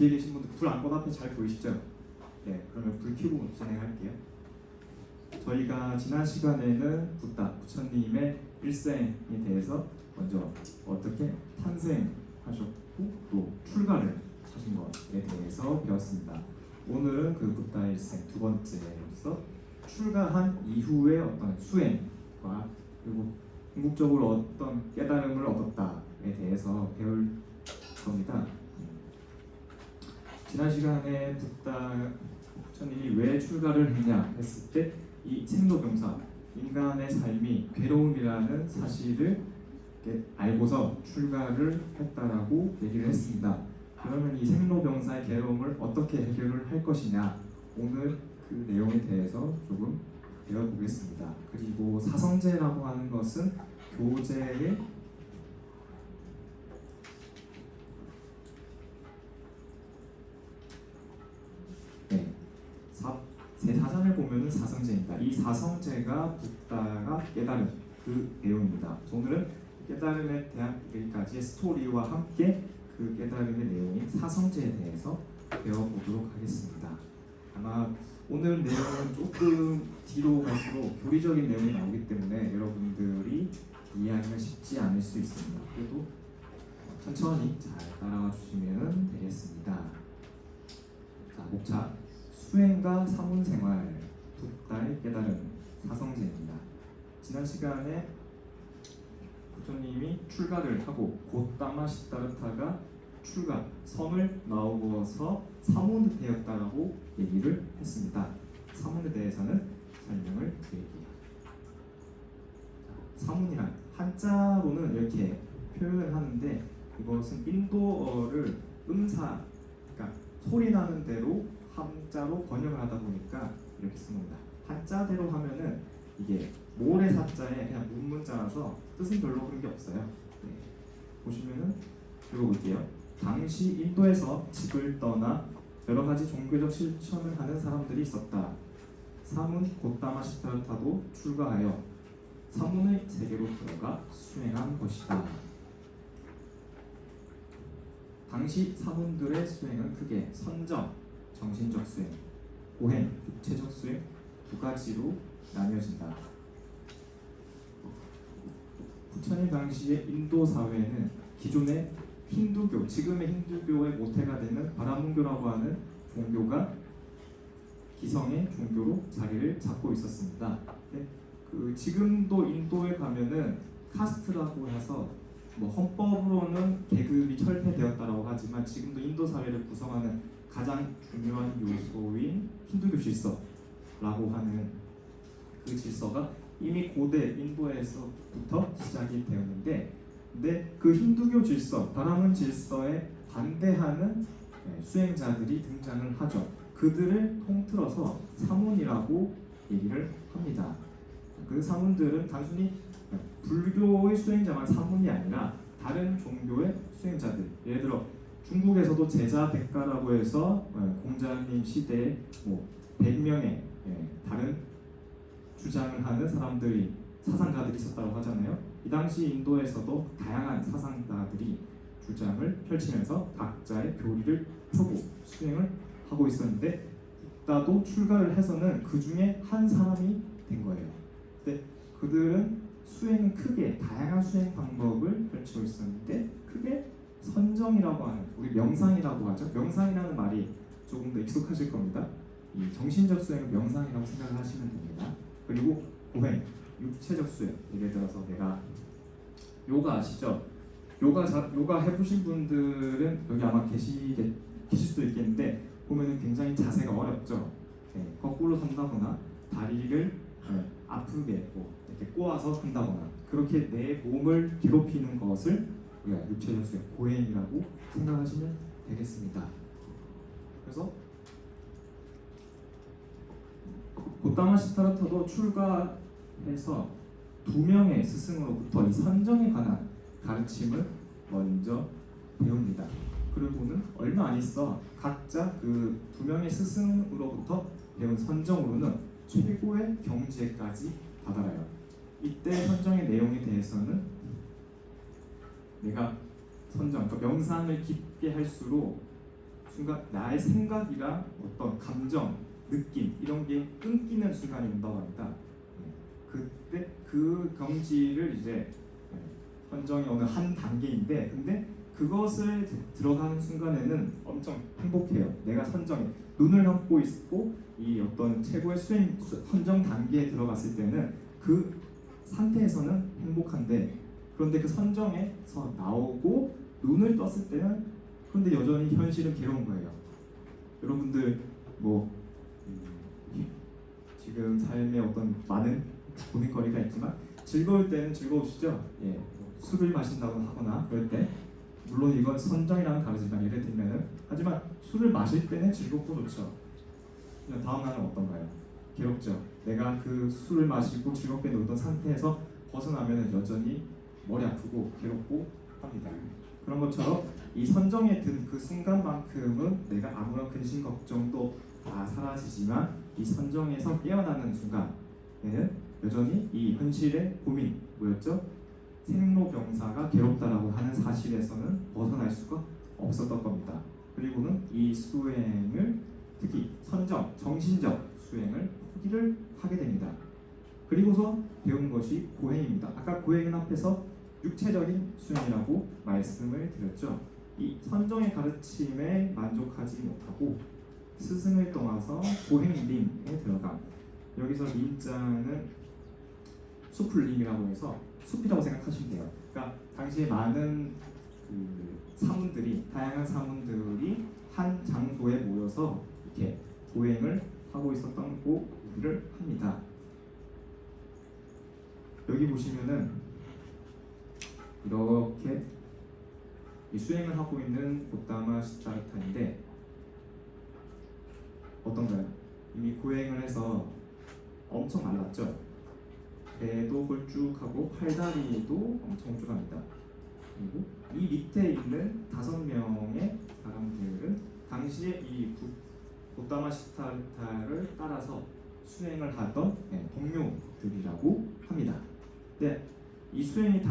뒤에 계신 분들 불 안 꺼도 앞에 잘 보이시죠? 네, 그러면 불 켜고 진행할게요. 저희가 지난 시간에는 붓다, 부처님의 일생에 대해서 먼저 어떻게 탄생하셨고 또 출가를 하신 것에 대해서 배웠습니다. 오늘은 그 붓다 일생 두 번째로서 출가한 이후의 어떤 수행과 그리고 궁극적으로 어떤 깨달음을 얻었다에 대해서 배울 겁니다. 지난 시간에 부처님이 왜 출가를 했냐 했을 때 이 생로병사, 인간의 삶이 괴로움이라는 사실을 알고서 출가를 했다라고 얘기를 했습니다. 그러면 이 생로병사의 괴로움을 어떻게 해결을 할 것이냐, 오늘 그 내용에 대해서 조금 배워보겠습니다. 그리고 사성제라고 하는 것은 교제의 제 사전을 보면은 사성제입니다. 이 사성제가 붓다가 깨달은 그 내용입니다. 오늘은 깨달음에 대한 여기까지의 스토리와 함께 그 깨달음의 내용인 사성제에 대해서 배워보도록 하겠습니다. 아마 오늘 내용은 조금 뒤로 갈수록 교리적인 내용이 나오기 때문에 여러분들이 이해하기가 쉽지 않을 수 있습니다. 그래도 천천히 잘 따라와 주시면 되겠습니다. 자, 목차 수행과 사문생활, 붓다의 깨달음, 사성제입니다. 지난 시간에 부처님이 출가를 하고 곧다마 시다르타가 출가, 성을 나오고서 사문이 되었다라고 얘기를 했습니다. 사문에 대해서는 설명을 드릴게요. 사문이란 한자로는 이렇게 표현을 하는데 이것은 인도어를 음사, 그러니까 소리 나는 대로 한자로 번역을 하다 보니까 이렇게 쓴 겁니다. 한자대로 하면은 이게 모래사자에 그냥 문문자라서 뜻은 별로 그런 게 없어요. 네. 보시면은 읽어볼게요. 당시 인도에서 집을 떠나 여러 가지 종교적 실천을 하는 사람들이 있었다. 사문 곧다마 시타르타도 출가하여 사문의 세계로 들어가 수행한 것이다. 당시 사문들의 수행은 크게 선정, 정신적 수행, 고행, 육체적 수행 두 가지로 나뉘어진다. 부처님 당시의 인도 사회는 기존의 힌두교, 지금의 힌두교의 모태가 되는 바라문교라고 하는 종교가 기성의 종교로 자리를 잡고 있었습니다. 네, 지금도 인도에 가면은 카스트라고 해서 헌법으로는 계급이 철폐되었다라고 하지만 지금도 인도 사회를 구성하는 가장 중요한 요소인 힌두교 질서라고 하는 그 질서가 이미 고대 인도에서부터 시작이 되었는데, 근데 그 힌두교 질서, 바라문 질서에 반대하는 수행자들이 등장을 하죠. 그들을 통틀어서 사문이라고 얘기를 합니다. 그 사문들은 단순히 불교의 수행자만 사문이 아니라 다른 종교의 수행자들, 예를 들어 중국에서도 제자 백가라고 해서 공자님 시대에 100명의 다른 주장을 하는 사람들이, 사상가들이 있었다고 하잖아요. 이 당시 인도에서도 다양한 사상가들이 주장을 펼치면서 각자의 교리를 펴고 수행을 하고 있었는데, 붓다도 출가를 해서는 그 중에 한 사람이 된 거예요. 근데 그들은 수행은 크게 다양한 수행 방법을 펼치고 있었는데, 크게 선정이라고 하는, 우리 명상이라고 하죠. 명상이라는 말이 조금 더 익숙하실 겁니다. 이 정신적 수행은 명상이라고 생각을 하시면 됩니다. 그리고 고행, 육체적 수행, 예를 들어서 내가 요가 아시죠? 요가 해보신 분들은 여기 아마 계실 수도 있겠는데, 보면은 굉장히 자세가 어렵죠. 네, 거꾸로 선다거나 다리를 아프게 이렇게 꼬아서 한다거나 그렇게 내 몸을 괴롭히는 것을 우리가 육체적 수행, 고행이라고 생각하시면 되겠습니다. 그래서 곧다마 시타르타도 출가해서 두 명의 스승으로부터 이 선정에 관한 가르침을 먼저 배웁니다. 그리고는 얼마 안 있어 각자 그 두 명의 스승으로부터 배운 선정으로는 최고의 경지에까지 다다라요. 이때 선정의 내용에 대해서는 내가 선정, 그러니까 명상을 깊게 할수록 순간 나의 생각이랑 어떤 감정, 느낌 이런 게 끊기는 순간이 온다고 합니다. 그때 그 경지를 이제 선정이 어느 한 단계인데, 근데 그것을 들어가는 순간에는 엄청 행복해요. 내가 선정에 눈을 감고 있고 이 어떤 최고의 수행 선정 단계에 들어갔을 때는 그 상태에서는 행복한데, 그런데 그 선정에서 나오고 눈을 떴을 때는 그런데 여전히 현실은 괴로운 거예요. 여러분들 뭐 지금 삶에 어떤 많은 고민거리가 있지만 즐거울 때는 즐거우시죠? 예, 술을 마신다고 하거나 그럴 때, 물론 이건 선정이라는 다르지만 예를 들면은, 하지만 술을 마실 때는 즐겁고 좋죠. 그냥 다음 날은 어떤가요? 괴롭죠. 내가 그 술을 마시고 즐겁게 놀던 상태에서 벗어나면은 여전히 머리 아프고 괴롭고 합니다. 그런 것처럼 이 선정에 든 그 순간만큼은 내가 아무런 근심 걱정도 다 사라지지만, 이 선정에서 깨어나는 순간에는 여전히 이 현실의 고민, 뭐였죠? 생로병사가 괴롭다라고 하는 사실에서는 벗어날 수가 없었던 겁니다. 그리고는 이 수행을, 특히 선정, 정신적 수행을 포기를 하게 됩니다. 그리고서 배운 것이 고행입니다. 아까 고행은 앞에서 육체적인 수행이라고 말씀을 드렸죠. 이 선정의 가르침에 만족하지 못하고 스승을 떠나서 고행림에 들어감. 여기서 림자는 숲풀림이라고 해서 숲이라고 생각하시면 돼요. 그러니까 당시에 많은 사문들이, 다양한 사문들이 한 장소에 모여서 이렇게 고행을 하고 있었다고 얘기를 합니다. 여기 보시면은 이렇게 이 수행을 하고 있는 고타마 시타르타인데 어떤가요? 이미 고행을 해서 엄청 말랐죠. 배도 홀쭉하고 팔다리도 엄청 홀쭉합니다. 그리고 이 밑에 있는 5명의 사람들은 당시에 이 고타마 시타르타를 따라서 수행을 하던 동료들이라고 합니다. 네, 이 수행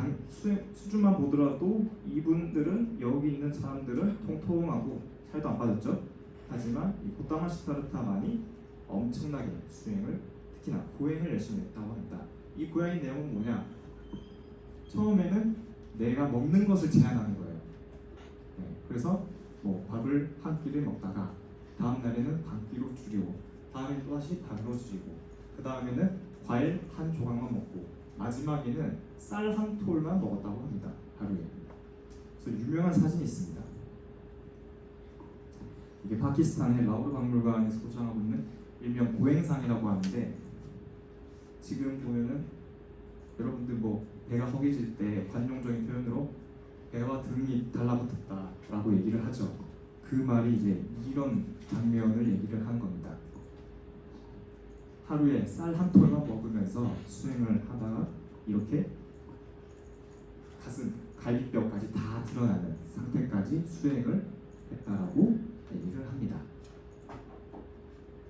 수준만 보더라도 이분들은, 여기 있는 사람들은 통통하고 살도 안 빠졌죠. 하지만 이 고타마 시타르타만이 엄청나게 수행을, 특히나 고행을 열심히 했다고 합니다. 이 고행의 내용은 뭐냐? 처음에는 내가 먹는 것을 제한하는 거예요. 그래서 뭐 밥을 한 끼를 먹다가 다음 날에는 반 끼로 줄이고, 다음에 또 다시 반으로 줄이고, 그 다음에는 과일 한 조각만 먹고, 마지막에는 쌀 한 톨만 먹었다고 합니다. 하루에. 그래서 유명한 사진이 있습니다. 이게 파키스탄의 라우르 박물관에 소장하고 있는 일명 고행상이라고 하는데, 지금 보면은 여러분들 뭐 배가 허기질 때 관용적인 표현으로 배와 등이 달라붙었다라고 얘기를 하죠. 그 말이 이제 이런 장면을 얘기를 하는 겁니다. 하루에 쌀 한 톨만 먹으면서 수행을 하다가 이렇게 가슴, 갈비뼈까지 다 드러나는 상태까지 수행을 했다라고 얘기를 합니다.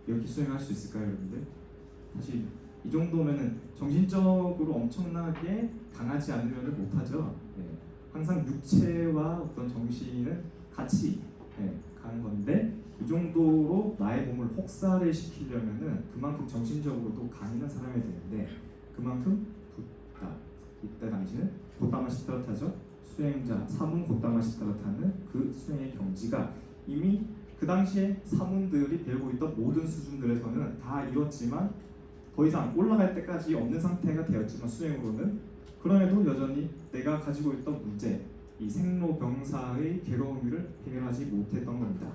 이렇게 수행할 수 있을까요, 여러분들? 사실 이 정도면은 정신적으로 엄청나게 강하지 않으면 못하죠. 항상 육체와 어떤 정신은 같이 가는 건데, 이 정도로 나의 몸을 혹사를 시키려면은 그만큼 정신적으로도 강인한 사람이 되는데, 그만큼 이때 당시는 고타마 시타르타죠. 수행자, 사문 고타마 시타르타는 그 수행의 경지가 이미 그 당시에 사문들이 배우고 있던 모든 수준들에서는 다 이뤘지만, 더 이상 올라갈 때까지 없는 상태가 되었지만 수행으로는, 그럼에도 여전히 내가 가지고 있던 문제, 이 생로병사의 괴로움을 해결하지 못했던 겁니다.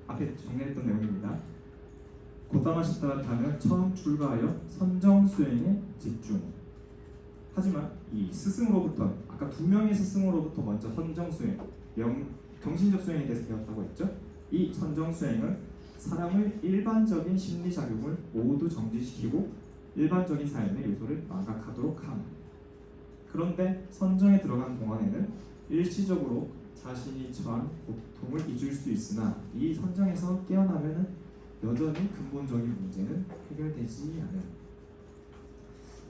앞에 정리했던 내용입니다. 고타마 시타르타는 처음 출가하여 선정 수행에 집중. 하지만 이 스승으로부터, 아까 2명의 스승으로부터 먼저 선정 수행, 정신적 수행에 대해서 배웠다고 했죠. 이 선정 수행은 사람의 일반적인 심리 작용을 모두 정지시키고 일반적인 삶의 요소를 망각하도록 함. 그런데 선정에 들어간 동안에는 일시적으로 자신이 처한 고통을 잊을 수 있으나, 이 선정에서 깨어나면 여전히 근본적인 문제는 해결되지 않은.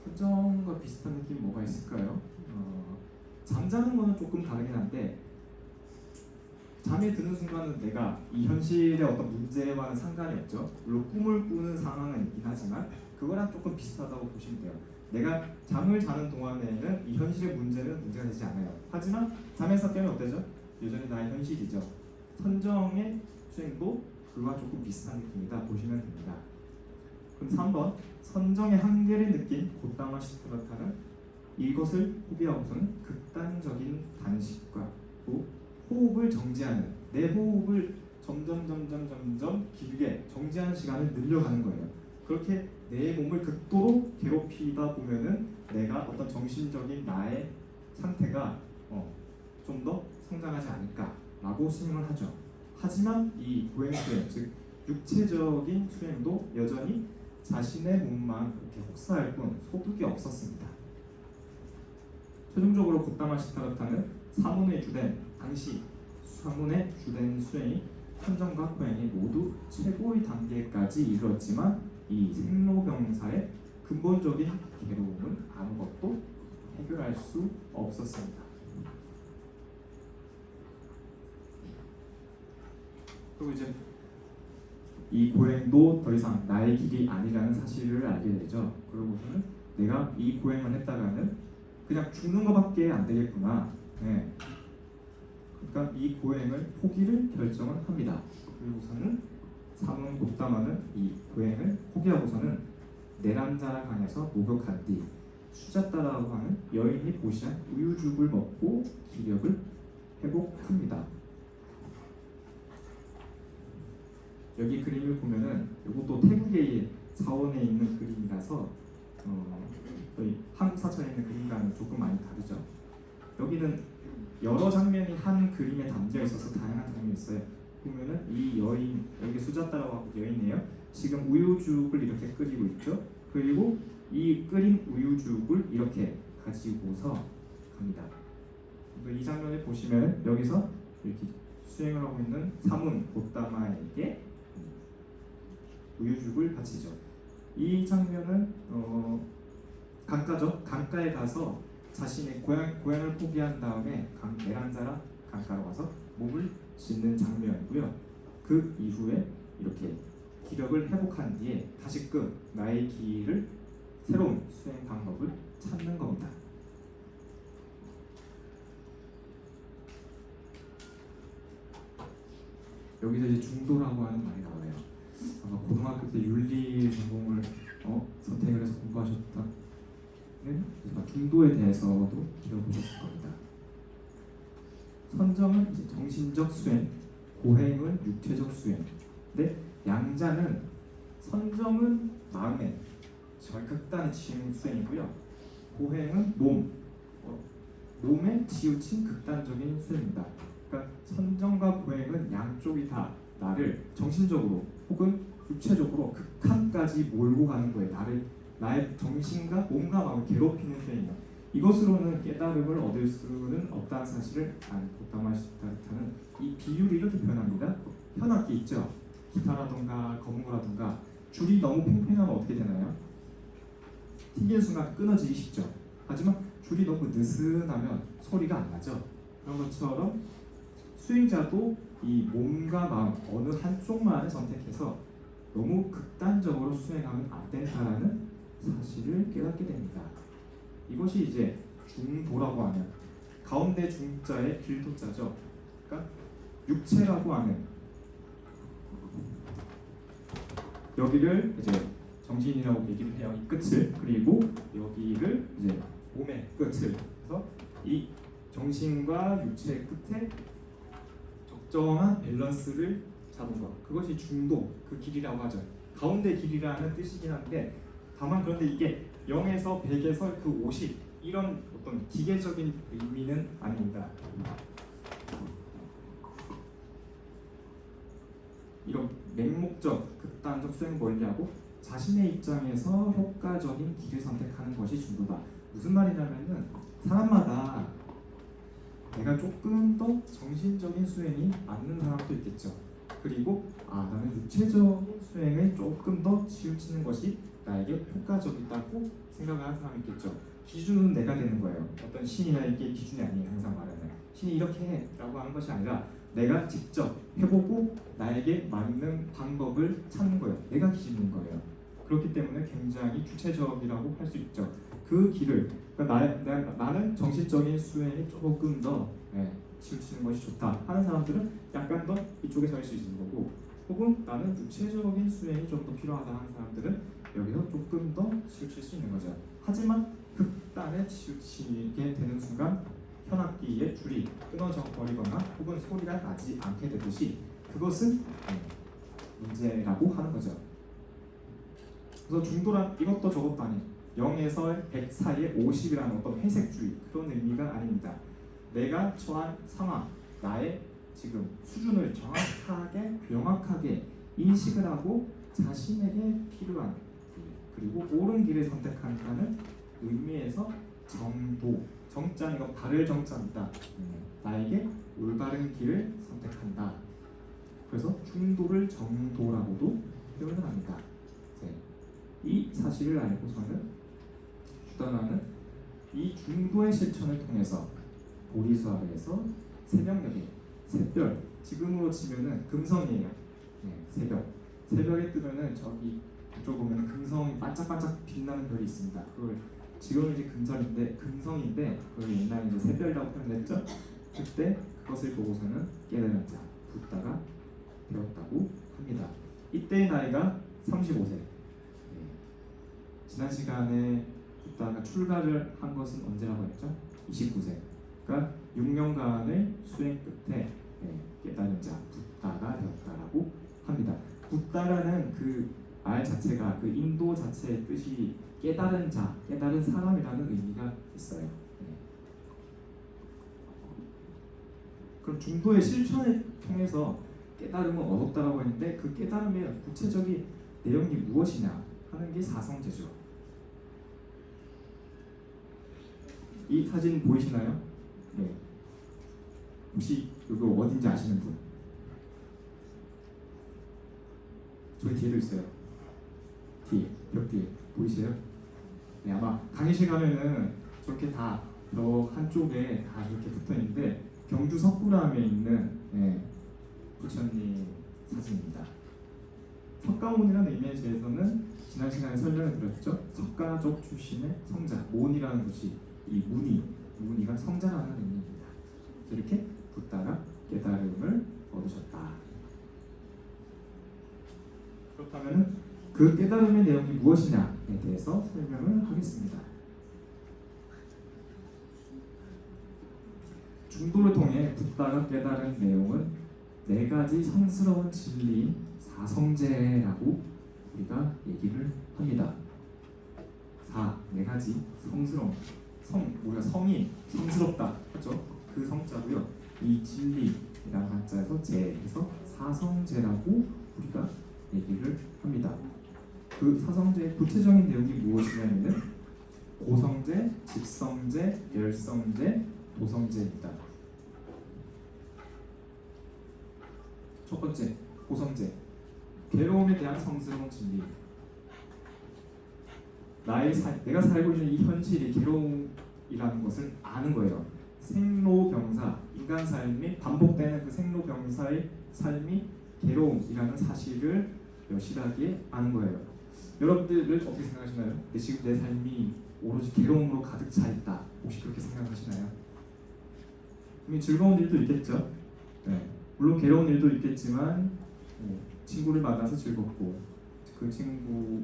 선정과 비슷한 느낌이 뭐가 있을까요? 잠자는 거는 조금 다르긴 한데, 잠에 드는 순간은 내가 이 현실의 어떤 문제와는 상관이 없죠. 물론 꿈을 꾸는 상황은 있긴 하지만 그거랑 조금 비슷하다고 보시면 돼요. 내가 잠을 자는 동안에는 이 현실의 문제는 문제가 되지 않아요. 하지만 잠에서 깨면 어때죠? 여전히 나의 현실이죠. 선정의 수행도 그와 조금 비슷한 느낌이다 보시면 됩니다. 그럼 3번 선정의 한계를 느낀 고다마 시타르타는 이것을 포기하고서는 극단적인 단식과 또 호흡을 정지하는 내 호흡을 점점 길게 정지하는 시간을 늘려가는 거예요. 그렇게 내 몸을 극도로 괴롭히다 보면은 내가 어떤 정신적인 나의 상태가 좀 더 성장하지 않을까라고 수행을 하죠. 하지만 이 보행 수행, 즉 육체적인 수행도 여전히 자신의 몸만 그렇게 혹사할 뿐 소득이 없었습니다. 최종적으로 고다마 시타르타는 사문의 주된 수행이 선정과 포행이 모두 최고의 단계까지 이르렀지만 이 생로병사의 근본적인 괴로움은 아무것도 해결할 수 없었습니다. 그리고 이제 이 고행도 더 이상 나의 길이 아니라는 사실을 알게 되죠. 그러고서는 내가 이 고행을 했다가는 그냥 죽는 것밖에 안 되겠구나. 네. 그러니까 이 고행을 포기를 결정을 합니다. 그리고서는 사문 고다마는 이 고행을 포기하고서는 네란자라 강에서 목욕한 뒤 수자따라고 하는 여인이 보시한 우유죽을 먹고 기력을 회복합니다. 여기 그림을 보면은 이것도 태국의 사원에 있는 그림이라서 저희 한국 사찰에 있는 그림과는 조금 많이 다르죠. 여기는 여러 장면이 한 그림에 담겨 있어서 다양한 장면이 있어요. 보면은 이 여인, 여기 수자따라고 하고 여인이에요. 지금 우유죽을 이렇게 끓이고 있죠. 그리고 이 끓인 우유죽을 이렇게 가지고서 갑니다. 그래서 이 장면을 보시면 여기서 이렇게 수행을 하고 있는 사문 고다마에게 우유죽을 바치죠. 이 장면은 강가죠. 강가에 가서 자신의 고향을 포기한 다음에 네란자라 강가로 가서 몸을 씻는 장면이고요. 그 이후에 이렇게 기력을 회복한 뒤에 다시금 나의 길을 새로운 수행 방법을 찾는 겁니다. 여기서 이제 중도라고 하는 말이 나와요. 아마 고등학교 때 윤리 전공을 선택을 해서 공부하셨다는 중도에 대해서도 들어보셨을 겁니다. 선정은 이제 정신적 수행, 고행은 육체적 수행. 근데 양자는 선정은 마음의 극단에 치우친 수행이고요. 고행은 몸에 치우친 극단적인 수행입니다. 그러니까 선정과 고행은 양쪽이 다 나를 정신적으로 혹은 육체적으로 극한까지 몰고 가는 거예요. 나의 정신과 몸과 마음을 괴롭히는 수행이에요. 이것으로는 깨달음을 얻을 수는 없다는 사실을 안 고다마 시타르타는 이 비유를 이렇게 표현합니다. 현악기 있죠? 기타라던가 건무라던가 줄이 너무 팽팽하면 어떻게 되나요? 튕기는 순간 끊어지기 쉽죠. 하지만 줄이 너무 느슨하면 소리가 안 나죠. 그런 것처럼 수행자도 이 몸과 마음 어느 한쪽만을 선택해서 너무 극단적으로 수행하면 안 된다라는 사실을 깨닫게 됩니다. 이것이 이제 중도라고 하는 가운데 중자의 길도자죠. 그러니까 육체라고 하는 여기를 이제 정신이라고 얘기를 해요. 이 끝을. 그리고 여기를 이제 몸의 끝을. 그래서 이 정신과 육체의 끝에 적정한 밸런스를 잡은 것. 그것이 중도, 그 길이라고 하죠. 가운데 길이라는 뜻이긴 한데 다만 그런데 이게 0에서 100에서 그 50 이런 어떤 기계적인 의미는 아닙니다. 이런 맹목적, 극단적 수행을 멀리하고 자신의 입장에서 효과적인 길을 선택하는 것이 중도다. 무슨 말이냐면은 사람마다 내가 조금 더 정신적인 수행이 맞는 사람도 있겠죠. 그리고 나는 육체적인 수행을 조금 더 치우치는 것이 나에게 효과적이다고 생각하는 사람이 있겠죠. 기준은 내가 되는 거예요. 어떤 신이 나에게 기준이 아니에요. 항상 말하는 신이 이렇게 해 라고 하는 것이 아니라 내가 직접 해보고 나에게 맞는 방법을 찾는 거예요. 내가 기준인 거예요. 그렇기 때문에 굉장히 구체적이라고 할 수 있죠. 그 길을 그러니까 나는 정신적인 수행에 조금 더 치우치는 것이 좋다 하는 사람들은 약간 더 이쪽에 서 있을 수 있는 거고, 혹은 나는 육체적인 수행이 좀 더 필요하다 하는 사람들은 여기서 조금 더 치우칠 수 있는 거죠. 하지만 극단에 치우치게 되는 순간 현악기의 줄이 끊어져 버리거나 혹은 소리가 나지 않게 되듯이 그것은 문제라고 하는 거죠. 그래서 중도란 이것도 저것도 아닌 0에서 100 사이에 50이라는 어떤 회색주의 그런 의미가 아닙니다. 내가 처한 상황, 나의 지금 수준을 정확하게 명확하게 인식을 하고 자신에게 필요한 그리고 옳은 길을 선택한다는 의미에서 정도, 정자는 이거 바를 정자입니다. 나에게 올바른 길을 선택한다. 그래서 중도를 정도라고도 표현을 합니다. 이 사실을 알고서는 주단화는 이 중도의 실천을 통해서 보리수학에서 새벽녘에 새별, 지금으로 치면은 금성이에요. 새벽에 뜨면은 저기 이쪽 보면 금성이 반짝반짝 빛나는 별이 있습니다. 그걸 지금은 이제 금성인데 그걸 옛날에 이제 새별이라고 표현했죠. 그때 그것을 보고서는 깨달은 자, 붓다가 되었다고 합니다. 이때의 나이가 35세. 지난 시간에 붓다가 출가를 한 것은 언제라고 했죠? 29세. 그러니까 6년간의 수행 끝에 깨달은 자, 붓다가 되었다라고 합니다. 붓다라는 그 말 자체가 그 인도 자체의 뜻이 깨달은 자, 깨달은 사람이라는 의미가 있어요. 그럼 중도의 실천을 통해서 깨달음을 얻었다라고 했는데 그 깨달음의 구체적인 내용이 무엇이냐 하는 게 사성제죠. 이 사진 보이시나요? 혹시 이거 어딘지 아시는 분? 저기 뒤에도 있어요. 벽 뒤에 보이세요? 아마 강의실 가면은 저렇게 다 한쪽에 다 이렇게 붙어 있는데 경주 석굴암에 있는 부처님 사진입니다. 석가모니라는 의미에서는 지난 시간에 설명을 드렸죠. 석가족 출신의 성자, 모니라는 것이 이 무니가 성자라는 의미입니다. 이렇게 붓다가 깨달음을 얻으셨다. 그렇다면 그 깨달음의 내용이 무엇이냐에 대해서 설명을 하겠습니다. 중도를 통해 붓다가 깨달은 내용은 4가지 성스러운 진리인 사성제라고 우리가 얘기를 합니다. 4가지 성스러운 우리가 성이 성스럽다 하죠. 그 성자고요. 이 진리라는 한자에서 제에서 사성제라고 우리가 얘기를 합니다. 그 사성제의 구체적인 내용이 무엇이냐면은 고성제, 집성제, 열성제, 도성제입니다. 첫 번째, 고성제. 괴로움에 대한 성스러운 진리. 내가 살고 있는 이 현실이 괴로움이라는 것을 아는 거예요. 생로병사, 인간 삶이 반복되는 그 생로병사의 삶이 괴로움이라는 사실을 여실하게 아는 거예요. 여러분들은 어떻게 생각하시나요? 지금 내 삶이 오로지 괴로움으로 가득 차 있다. 혹시 그렇게 생각하시나요? 즐거운 일도 있겠죠. 물론 괴로운 일도 있겠지만 친구를 만나서 즐겁고 그 친구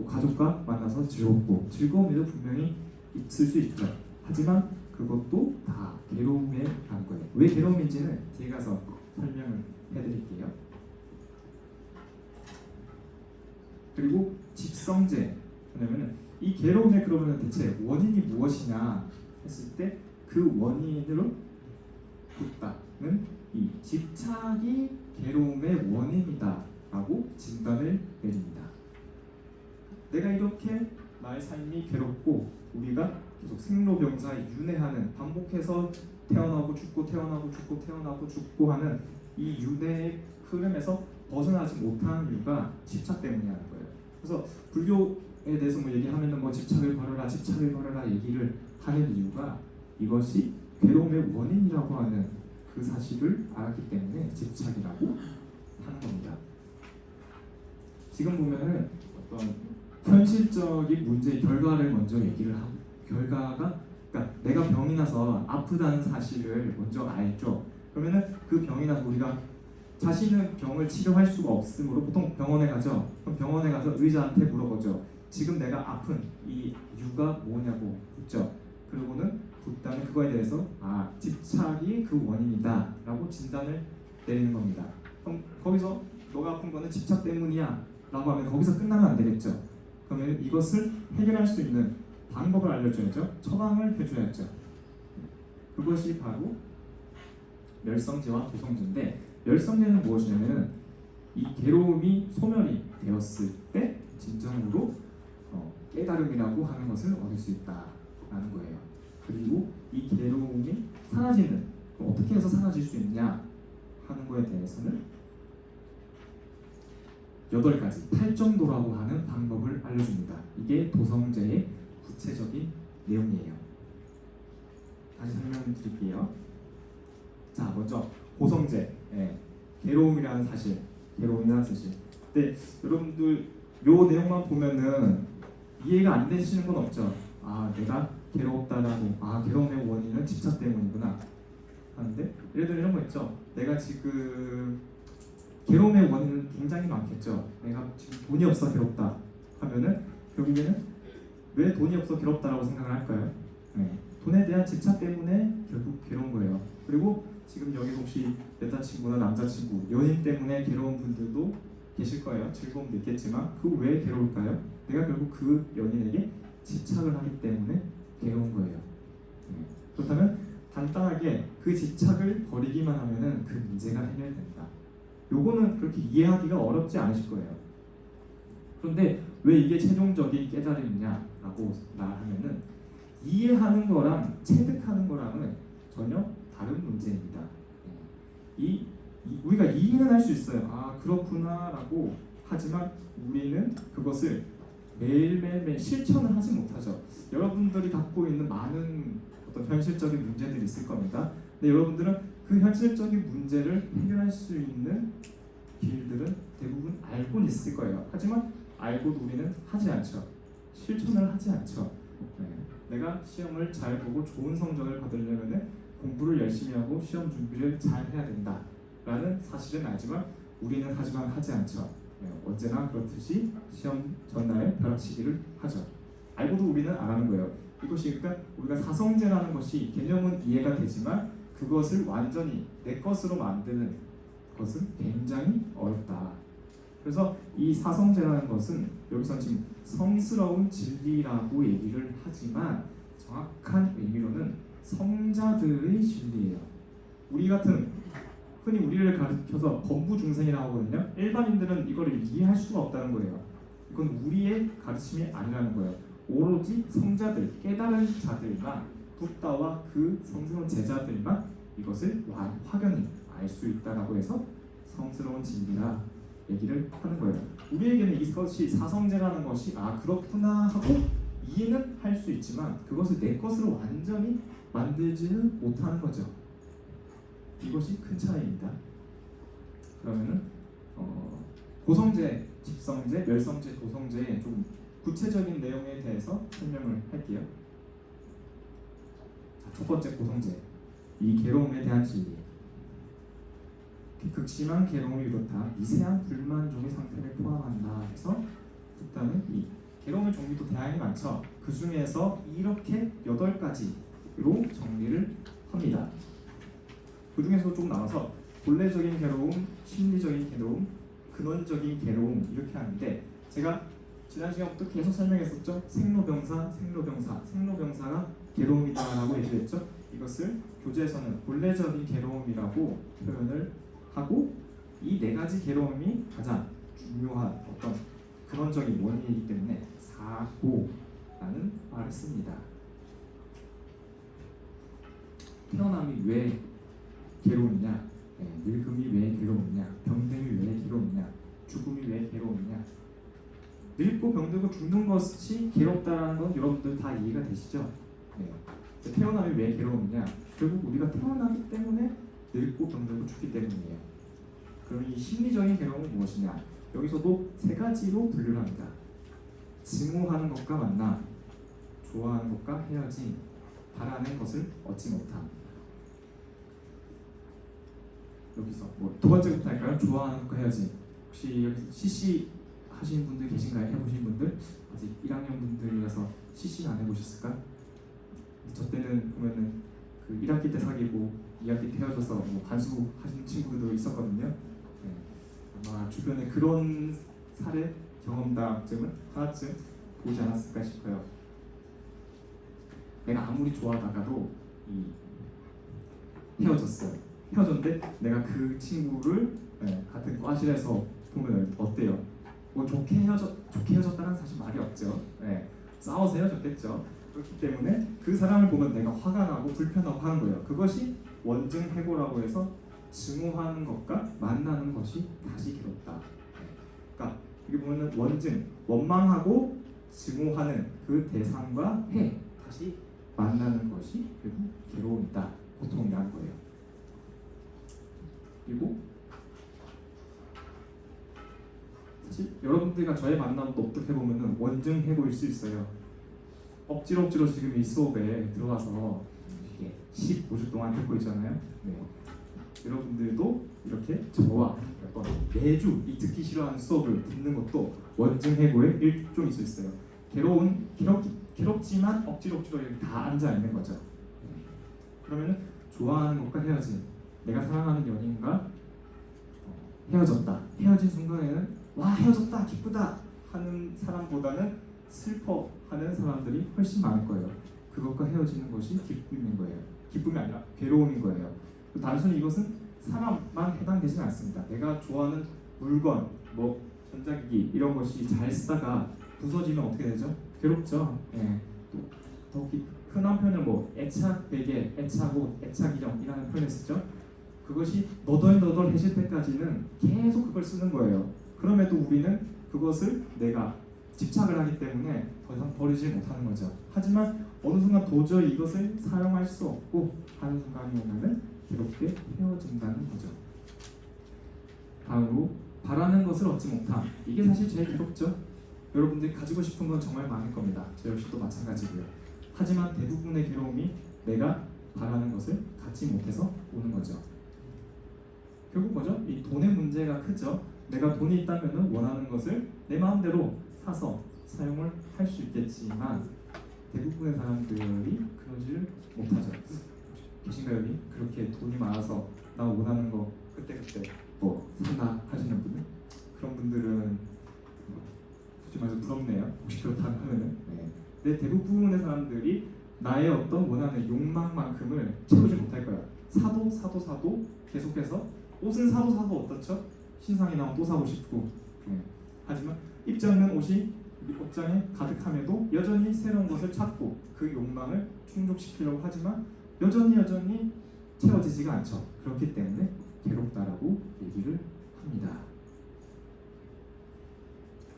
가족과 만나서 즐겁고 즐거운 일도 분명히 있을 수 있죠. 하지만 그것도 다 괴로움이라는 거예요. 왜 괴로움인지는 뒤에 가서 설명을 해드릴게요. 그리고 집성제, 왜냐면은 이 괴로움의 그러면 대체 원인이 무엇이냐 했을 때 그 원인으로 붓다는 이 집착이 괴로움의 원인이다라고 진단을 내립니다. 내가 이렇게 나의 삶이 괴롭고 우리가 계속 생로병사에 윤회하는, 반복해서 태어나고 죽고 태어나고 죽고 태어나고 죽고 하는 이 윤회의 흐름에서 벗어나지 못하는 이유가 집착 때문이라는 거예요. 그래서 불교에 대해서 얘기하면은 집착을 버려라 얘기를 하는 이유가 이것이 괴로움의 원인이라고 하는 그 사실을 알았기 때문에 집착이라고 하는 겁니다. 지금 보면은 어떤 현실적인 문제의 결과를 먼저 얘기를 하고, 결과가 그러니까 내가 병이 나서 아프다는 사실을 먼저 알죠. 그러면은 그 병이 나서 우리가 자신은 병을 치료할 수가 없으므로 보통 병원에 가죠. 그럼 병원에 가서 의사한테 물어보죠. 지금 내가 아픈 이 이유가 뭐냐고 묻죠. 그러고는 그다음에 그거에 대해서 집착이 그 원인이다 라고 진단을 내리는 겁니다. 그럼 거기서 너가 아픈 거는 집착 때문이야 라고 하면 거기서 끝나면 안 되겠죠. 그러면 이것을 해결할 수 있는 방법을 알려줘야죠. 처방을 해줘야죠. 그것이 바로 멸성제와 도성제인데, 멸성제는 무엇이냐면 이 괴로움이 소멸이 되었을 때 진정으로 깨달음이라고 하는 것을 얻을 수 있다라는 거예요. 그리고 이 괴로움이 사라지는, 어떻게 해서 사라질 수 있냐 하는 거에 대해서는 8가지 8정도라고 하는 방법을 알려줍니다. 이게 도성제의 구체적인 내용이에요. 다시 설명드릴게요. 자, 먼저 고성제, 괴로움이라는 사실. 근데 여러분들 요 내용만 보면은 이해가 안 되시는 건 없죠. 내가 괴롭다라고, 괴로움의 원인은 집착 때문이구나 하는데, 예를 들어 이런 거 있죠. 내가 지금 괴로움의 원인은 굉장히 많겠죠. 내가 지금 돈이 없어 괴롭다 하면은 결국에는 왜 돈이 없어 괴롭다라고 생각을 할까요? 돈에 대한 집착 때문에 결국 괴로운 거예요. 그리고 지금 여기 혹시 여자친구나 남자친구, 연인 때문에 괴로운 분들도 계실 거예요. 즐거움도 있겠지만 그 왜 괴로울까요? 내가 결국 그 연인에게 집착을 하기 때문에 괴로운 거예요. 그렇다면 간단하게 그 집착을 버리기만 하면은 그 문제가 해결된다. 요거는 그렇게 이해하기가 어렵지 않으실 거예요. 그런데 왜 이게 최종적인 깨달음이냐라고 말하면은 이해하는 거랑 체득하는 거랑은 전혀 다른 문제입니다. 우리가 이해는 할 수 있어요. 그렇구나라고 하지만 우리는 그것을 매일매일 실천을 하지 못하죠. 여러분들이 갖고 있는 많은 어떤 현실적인 문제들이 있을 겁니다. 근데 여러분들은 그 현실적인 문제를 해결할 수 있는 길들은 대부분 알고는 있을 거예요. 하지만 알고도 우리는 하지 않죠. 실천을 하지 않죠. 내가 시험을 잘 보고 좋은 성적을 받으려면 공부를 열심히 하고 시험 준비를 잘 해야 된다 라는 사실은 알지만 우리는 하지만 하지 않죠. 언제나 그렇듯이 시험 전날 벼락치기를 하죠. 알고도 우리는 안 하는 거예요. 이것이 그러니까 우리가 사성제라는 것이 개념은 이해가 되지만 그것을 완전히 내 것으로 만드는 것은 굉장히 어렵다. 그래서 이 사성제라는 것은 여기서 지금 성스러운 진리라고 얘기를 하지만 정확한 의미로는 성자들의 진리예요. 우리 같은 흔히 우리를 가르쳐서 범부중생이라고 하거든요. 일반인들은 이거를 이해할 수가 없다는 거예요. 이건 우리의 가르침이 아니라는 거예요. 오로지 성자들, 깨달은 자들만, 붓다와 그 성스러운 제자들만 이것을 확연히 알 수 있다라고 해서 성스러운 진리라 얘기를 하는 거예요. 우리에게는 이것이 사성제라는 것이 그렇구나 하고 이해는 할 수 있지만 그것을 내 것으로 완전히 만들지는 못하는 거죠. 이것이 큰 차이입니다. 그러면은 고성제, 집성제, 멸성제, 도성제의 좀 구체적인 내용에 대해서 설명을 할게요. 자, 첫 번째 고성제, 이 괴로움에 대한 진리. 극심한 괴로움이 이렇다. 미세한 불만족의 상태를 포함한다 해서 그다음에 이 괴로움의 종류도 다양히 많죠. 그 중에서 이렇게 8가지로 정리를 합니다. 그 중에서 좀 나눠서 본래적인 괴로움, 심리적인 괴로움, 근원적인 괴로움 이렇게 하는데 제가 지난 시간부터 계속 설명했었죠. 생로병사가 괴로움이다라고 얘기했죠. 이것을 교재에서는 본래적인 괴로움이라고 표현을 하고 이 4가지 괴로움이 가장 중요한 어떤 근원적인 원인이기 때문에 사고라는 말을 씁니다. 태어남이 왜 괴로우냐, 늙음이 왜 괴로우냐, 병듦이 왜 괴로우냐, 죽음이 왜 괴로우냐. 늙고 병들고 죽는 것이 괴롭다는 건 여러분들 다 이해가 되시죠? 태어남이 왜 괴로우냐, 결국 우리가 태어나기 때문에 늙고 병들고 죽기 때문이에요. 그럼 이 심리적인 괴로움은 무엇이냐? 여기서도 세 가지로 분류를 합니다. 증오하는 것과 만나, 좋아하는 것과 헤어짐, 바라는 것을 얻지 못함. 여기서 뭐 두 번째부터 할까요? 좋아하는 것과 헤어짐. 혹시 여기서 CC 하시는 분들 계신가요? 해보신 분들? 아직 1학년 분들이라서 CC는 안 해보셨을까? 저 때는 보면은 그 1학기 때 사귀고 2학기 때 헤어져서 뭐 반수 하신 친구들도 있었거든요. 네. 아마 주변에 그런 사례 경험담쯤은 하나쯤 보지 않았을까 싶어요. 내가 아무리 좋아하다가도 헤어졌어요. 헤어졌는데 내가 그 친구를 같은 과실에서 보면 어때요? 뭐 좋게 헤어졌다는 사실 말이 없죠. 싸워서 헤어졌겠죠. 그렇기 때문에 그 사람을 보면 내가 화가 나고 불편하고 하는 거예요. 그것이 원증해고라고 해서 증오하는 것과 만나는 것이 다시 괴롭다. 그러니까 여기 보면은 원증, 원망하고 증오하는 그 대상과 다시 만나는 것이 결국 괴로움이다, 고통이라는 거예요. 그리고 사실 여러분들과 저의 만남도 어떻게 보면은 원증해고일 수 있어요. 억지로 지금 이 수업에 들어와서 이게 15주 동안 듣고 있잖아요. 네. 여러분들도 이렇게 저와 매주 이 듣기 싫어하는 수업을 듣는 것도 원증해고의 일종일 수 있어요. 괴롭지만 억지로 이렇게 다 앉아 있는 거죠. 그러면은 좋아하는 것과 헤어진, 내가 사랑하는 연인과 헤어졌다. 헤어진 순간에는 와 헤어졌다 기쁘다 하는 사람보다는 슬퍼하는 사람들이 훨씬 많을 거예요. 그것과 헤어지는 것이 기쁨인 거예요. 기쁨이 아니라 괴로움인 거예요. 단순히 이것은 사람만 해당되지는 않습니다. 내가 좋아하는 물건, 뭐 전자기기 이런 것이 잘 쓰다가 부서지면 어떻게 되죠? 괴롭죠. 또 더욱이 흔한 표현은 뭐 애착 베개, 애착 옷, 애착 인형이라는 표현을 쓰죠. 그것이 너덜너덜해질 때까지는 계속 그걸 쓰는 거예요. 그럼에도 우리는 그것을 내가 집착을 하기 때문에 더 이상 버리지 못하는 거죠. 하지만 어느 순간 도저히 이것을 사용할 수 없고 하는 순간이 오면은 괴롭게 헤어진다는 거죠. 다음으로 바라는 것을 얻지 못함. 이게 사실 제일 괴롭죠. 여러분들이 가지고 싶은 건 정말 많을 겁니다. 저 역시도 마찬가지고요. 하지만 대부분의 괴로움이 내가 바라는 것을 갖지 못해서 오는 거죠. 결국 뭐죠? 이 돈의 문제가 크죠. 내가 돈이 있다면 원하는 것을 내 마음대로 사서 사용을 할 수 있겠지만 대부분의 사람들이 그러지를 못하죠. 계신가요 여기? 그렇게 돈이 많아서 나 원하는 거 그때 뭐 산다 하시는 분들? 그런 분들은 솔직히 말해서 부럽네요. 혹시 그렇다면 하면은. 근데 대부분의 사람들이 나의 어떤 원하는 욕망만큼을 채우지 못할 거야. 사도 계속해서 옷은 사도 어떻죠? 신상이 나오면 또 사고 싶고. 하지만 입지 않는 옷이 옷장에 가득함에도 여전히 새로운 것을 찾고 그 욕망을 충족시키려고 하지만 여전히 채워지지가 않죠. 그렇기 때문에 괴롭다라고 얘기를 합니다.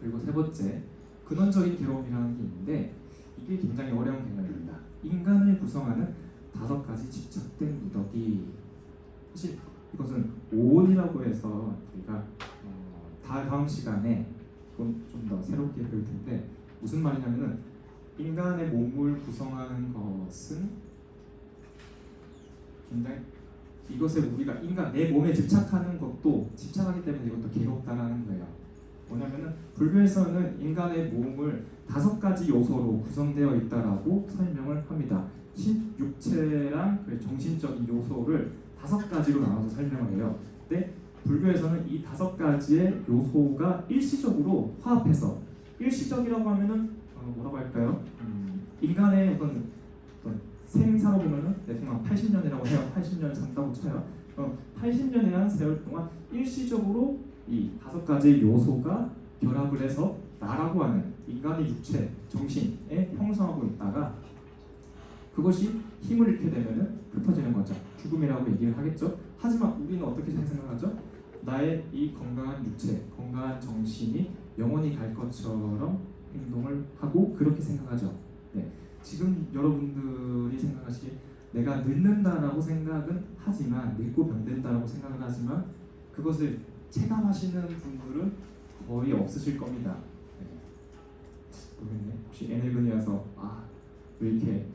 그리고 세 번째, 근원적인 괴로움이라는 게 있는데 이게 굉장히 어려운 개념입니다. 인간을 구성하는 5가지 집착된 무더기. 사실 이것은 오온이라고 해서 저희가 다음 시간에 좀 더 새롭게 배울 텐데 무슨 말이냐면은 인간의 몸을 구성하는 것은 굉장히 이것에 우리가 내 몸에 집착하는 것도 집착하기 때문에 이것도 괴롭다라는 거예요. 뭐냐면은 불교에서는 인간의 몸을 5가지 요소로 구성되어 있다라고 설명을 합니다. 육체랑 정신적인 요소를 5가지로 나눠서 설명을 해요. 근데 불교에서는 이 5가지의 요소가 일시적으로 화합해서, 일시적이라고 하면은 뭐라고 할까요? 인간의 어떤 생사로 보면은 대충 80년이라고 해요. 80년을 산다고 쳐요. 80년이라는 세월 동안 일시적으로 이 5가지 요소가 결합을 해서 나라고 하는 인간의 육체, 정신에 형성하고 있다가 그것이 힘을 잃게 되면은 흩어지는 거죠. 죽음이라고 얘기를 하겠죠. 하지만 우리는 어떻게 생각하죠? 나의 이 건강한 육체, 건강한 정신이 영원히 갈 것처럼 행동을 하고 그렇게 생각하죠. 지금 여러분들이 생각하시기에 내가 늙는다라고 생각은 하지만 늙고 병든다라고 생각을 하지만 그것을 체감하시는 분들은 거의 없으실 겁니다. 네. 모르겠네. 혹시 애늙은이라서 왜 이렇게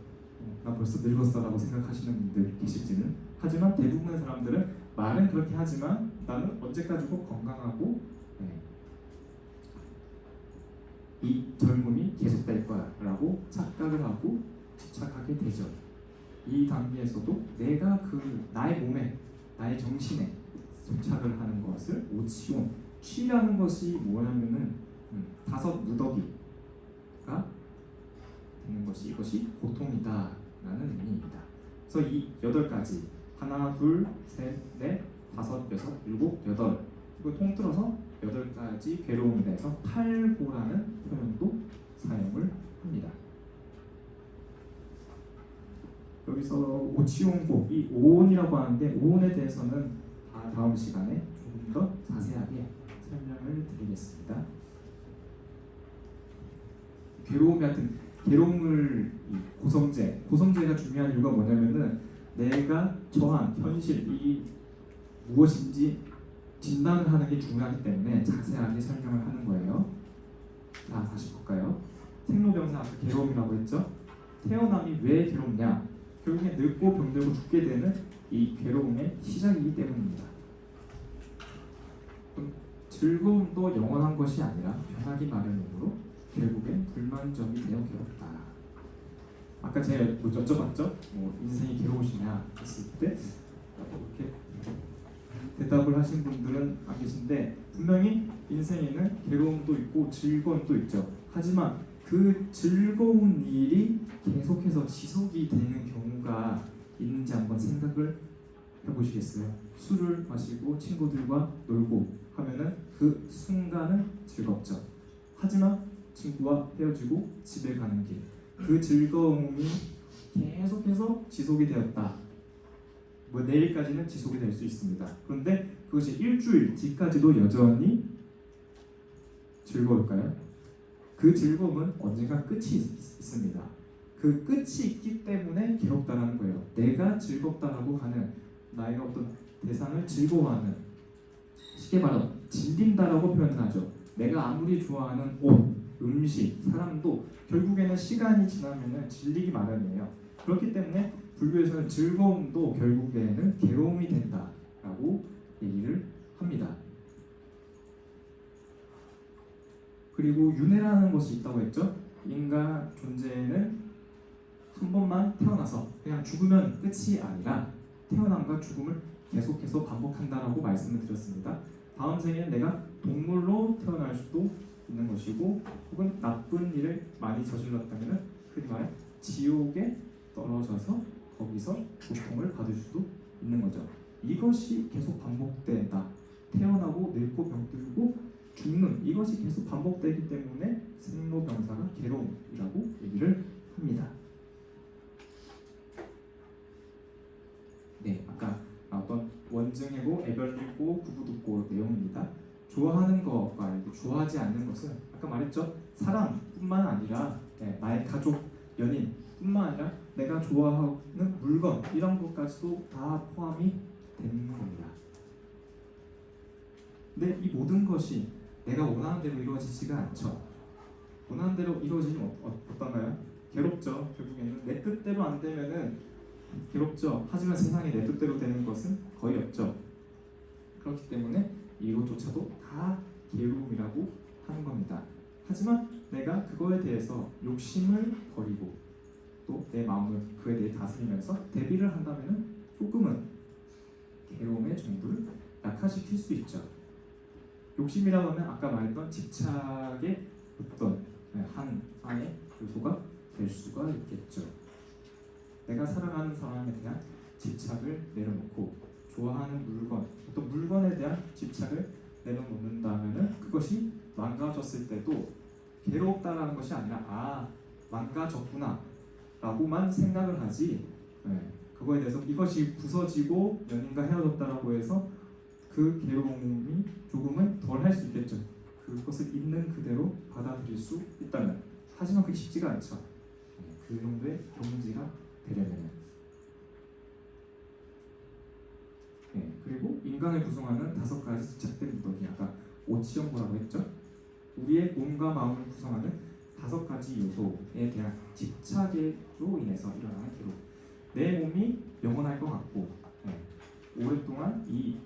나 벌써 늙었어라고 생각하시는 분들 계실지는. 하지만 대부분의 사람들은 말은 그렇게 하지만 나는 언제까지고 건강하고 이 젊음이 계속될 거야라고 착각을 하고 집착하게 되죠. 이 단계에서도 내가 나의 몸에, 나의 정신에 집착을 하는 것을 오치온, 취라는 것이 뭐냐면은 5 무더기가 되는 것이 이것이 고통이다라는 의미입니다. 그래서 이 8가지 1, 2, 3, 4, 5, 6, 7, 8 이거 통틀어서 8가지 괴로움에 대해서 8고라는 표현도 사용을 합니다. 여기서 오치온고, 이 오온이라고 하는데 오온에 대해서는 다음 시간에 조금 더 자세하게 설명을 드리겠습니다. 괴로움이 하여튼 괴로움을 고성제가 중요한 이유가 뭐냐면은 내가 처한 현실 이 무엇인지 진단을 하는 게 중요하기 때문에 자세하게 설명을 하는 거예요. 자, 다시 볼까요? 생로병사 아까 괴로움이라고 했죠? 태어남이 왜 괴롭냐? 결국에 늙고 병들고 죽게 되는 이 괴로움의 시작이기 때문입니다. 즐거움도 영원한 것이 아니라 변하기 마련이므로 결국엔 불만족이 되어 괴롭다. 아까 제가 여쭤봤죠? 인생이 괴로우시냐 했을 때 이렇게 대답을 하신 분들은 안 계신데 분명히 인생에는 괴로움도 있고 즐거움도 있죠. 하지만 그 즐거운 일이 계속해서 지속이 되는 경우가 있는지 한번 생각을 해보시겠어요? 술을 마시고 친구들과 놀고 하면은 그 순간은 즐겁죠. 하지만 친구와 헤어지고 집에 가는 길, 그 즐거움이 계속해서 지속이 되었다. 내일까지는 지속이 될 수 있습니다. 그런데 그것이 일주일 뒤까지도 여전히 즐거울까요? 그 즐거움은 언젠가 끝이 있습니다. 그 끝이 있기 때문에 괴롭다라는 거예요. 내가 즐겁다라고 하는 나의 어떤 대상을 즐거워하는, 쉽게 말하면 질린다라고 표현을 하죠. 내가 아무리 좋아하는 옷, 음식, 사람도 결국에는 시간이 지나면 질리기 마련이에요. 그렇기 때문에 불교에서는 즐거움도 결국에는 괴로움이 된다라고 얘기를 합니다. 그리고 윤회라는 것이 있다고 했죠. 인간 존재는 한 번만 태어나서 그냥 죽으면 끝이 아니라 태어남과 죽음을 계속해서 반복한다라고 말씀을 드렸습니다. 다음 생에는 내가 동물로 태어날 수도 있는 것이고, 혹은 나쁜 일을 많이 저질렀다면 흔히 말해 지옥에 떨어져서 거기서 고통을 받을 수도 있는 거죠. 이것이 계속 반복된다. 태어나고 늙고 병들고 죽는, 이것이 계속 반복되기 때문에 생로병사가 괴로움이라고 얘기를 합니다. 네, 아까 어떤 원증이고 애별리고 구부듣고 내용입니다. 좋아하는 것과 좋아하지 않는 것은 아까 말했죠. 사람뿐만 아니라 나의 가족, 연인뿐만 아니라 내가 좋아하는 물건 이런 것까지도 다 포함이 되는 겁니다. 근데 이 모든 것이 내가 원하는 대로 이루어지지가 않죠. 원하는 대로 이루어지면 어떤가요? 괴롭죠. 결국에는 내 뜻대로 안 되면은 괴롭죠. 하지만 세상에 내 뜻대로 되는 것은 거의 없죠. 그렇기 때문에 이것조차도 다 괴로움이라고 하는 겁니다. 하지만 내가 그거에 대해서 욕심을 버리고 또 내 마음을 그에 대해 다스리면서 대비를 한다면 조금은 괴로움의 정도를 약화시킬 수 있죠. 욕심이라고 하면 아까 말했던 집착의 어떤 하나의 요소가 될 수가 있겠죠. 내가 사랑하는 사람에 대한 집착을 내려놓고 좋아하는 물건, 어떤 물건에 대한 집착을 내려놓는다면 그것이 망가졌을 때도 괴롭다라는 것이 아니라 망가졌구나 라고만 생각을 하지, 그거에 대해서 이것이 부서지고 연인과 헤어졌다라고 해서 그 괴로움이 조금은 덜 할 수 있겠죠. 그것을 있는 그대로 받아들일 수 있다면. 하지만 그게 쉽지가 않죠. 그 정도의 경지가 되려면. 인간을 구성하는 5가지 집착된 무더기, 아까 오치형고라고 했죠. 우리의 몸과 마음을 구성하는 5가지 요소에 대한 집착으로 인해서 일어나는 괴로움. 내 몸이 영원할 것 같고, 오랫동안 이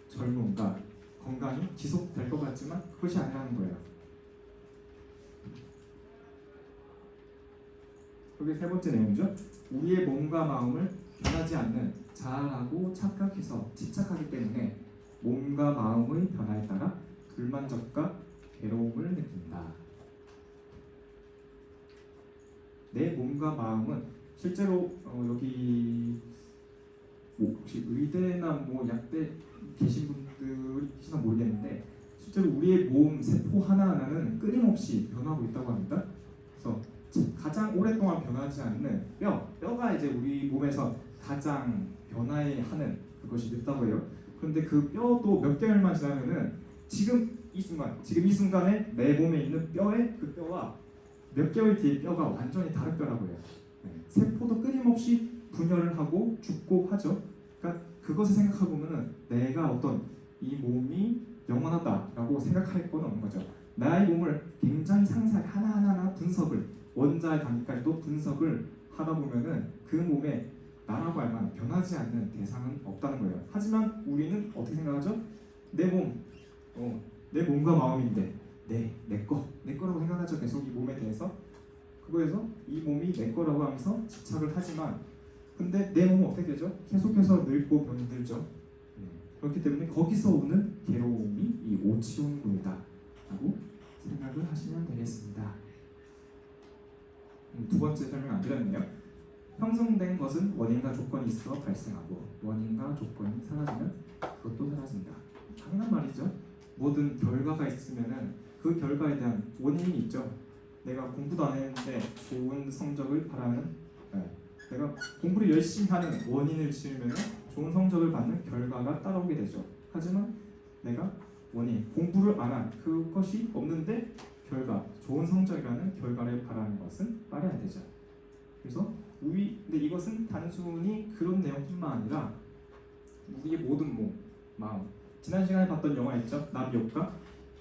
젊음과 건강이 지속될 것 같지만 그것이 아니라는 거예요. 그게 세 번째 내용이죠. 우리의 몸과 마음을 변하지 않는 자아라고 착각해서 집착하기 때문에 몸과 마음의 변화에 따라 불만족과 괴로움을 느낀다. 내 몸과 마음은 실제로 여기 혹시 의대나 약대 계신 분들이 계시나 모르겠는데 실제로 우리의 몸 세포 하나하나는 끊임없이 변하고 있다고 합니다. 그래서 가장 오랫동안 변하지 않는 뼈가 이제 우리 몸에서 가장 변화하는 그것이 늙다고 해요. 그런데 그 뼈도 몇 개월만 지나면은 지금 이 순간에 내 몸에 있는 그 뼈와 몇 개월 뒤에 뼈가 완전히 다른 뼈라고 해요. 세포도 끊임없이 분열을 하고 죽고 하죠. 그러니까 그것을 생각하고 보면은 내가 어떤 이 몸이 영원하다라고 생각할 건 없는 거죠. 나의 몸을 굉장히 상세하게 하나하나 분석을 원자의 단계까지도 분석을 하다 보면은 그 몸에 나라고 할 만한 변하지 않는 대상은 없다는 거예요. 하지만 우리는 어떻게 생각하죠? 내 몸과 마음인데 내 거라고 생각하죠. 계속 이 몸에 대해서 그거에서 이 몸이 내 거라고 하면서 집착을 하지만 근데 내 몸은 어떻게 되죠? 계속해서 늙고 병들죠. 그렇기 때문에 거기서 오는 괴로움이 이 오치온고이다 라고 생각을 하시면 되겠습니다. 두 번째 설명 안 드렸네요. 형성된 것은 원인과 조건이 있어 발생하고 원인과 조건이 사라지면 그것도 사라진다. 당연한 말이죠. 모든 결과가 있으면은 그 결과에 대한 원인이 있죠. 내가 공부도 안 했는데 좋은 성적을 바라는, 내가 공부를 열심히 하는 원인을 지으면 좋은 성적을 받는 결과가 따라오게 되죠. 하지만 내가 공부를 안 한 그것이 없는데 좋은 성적이라는 결과를 바라는 것은 말이 안 되죠. 그래서 근데 이것은 단순히 그런 내용뿐만 아니라 우리의 모든 몸, 마음. 지난 시간에 봤던 영화 있죠? 나비효과.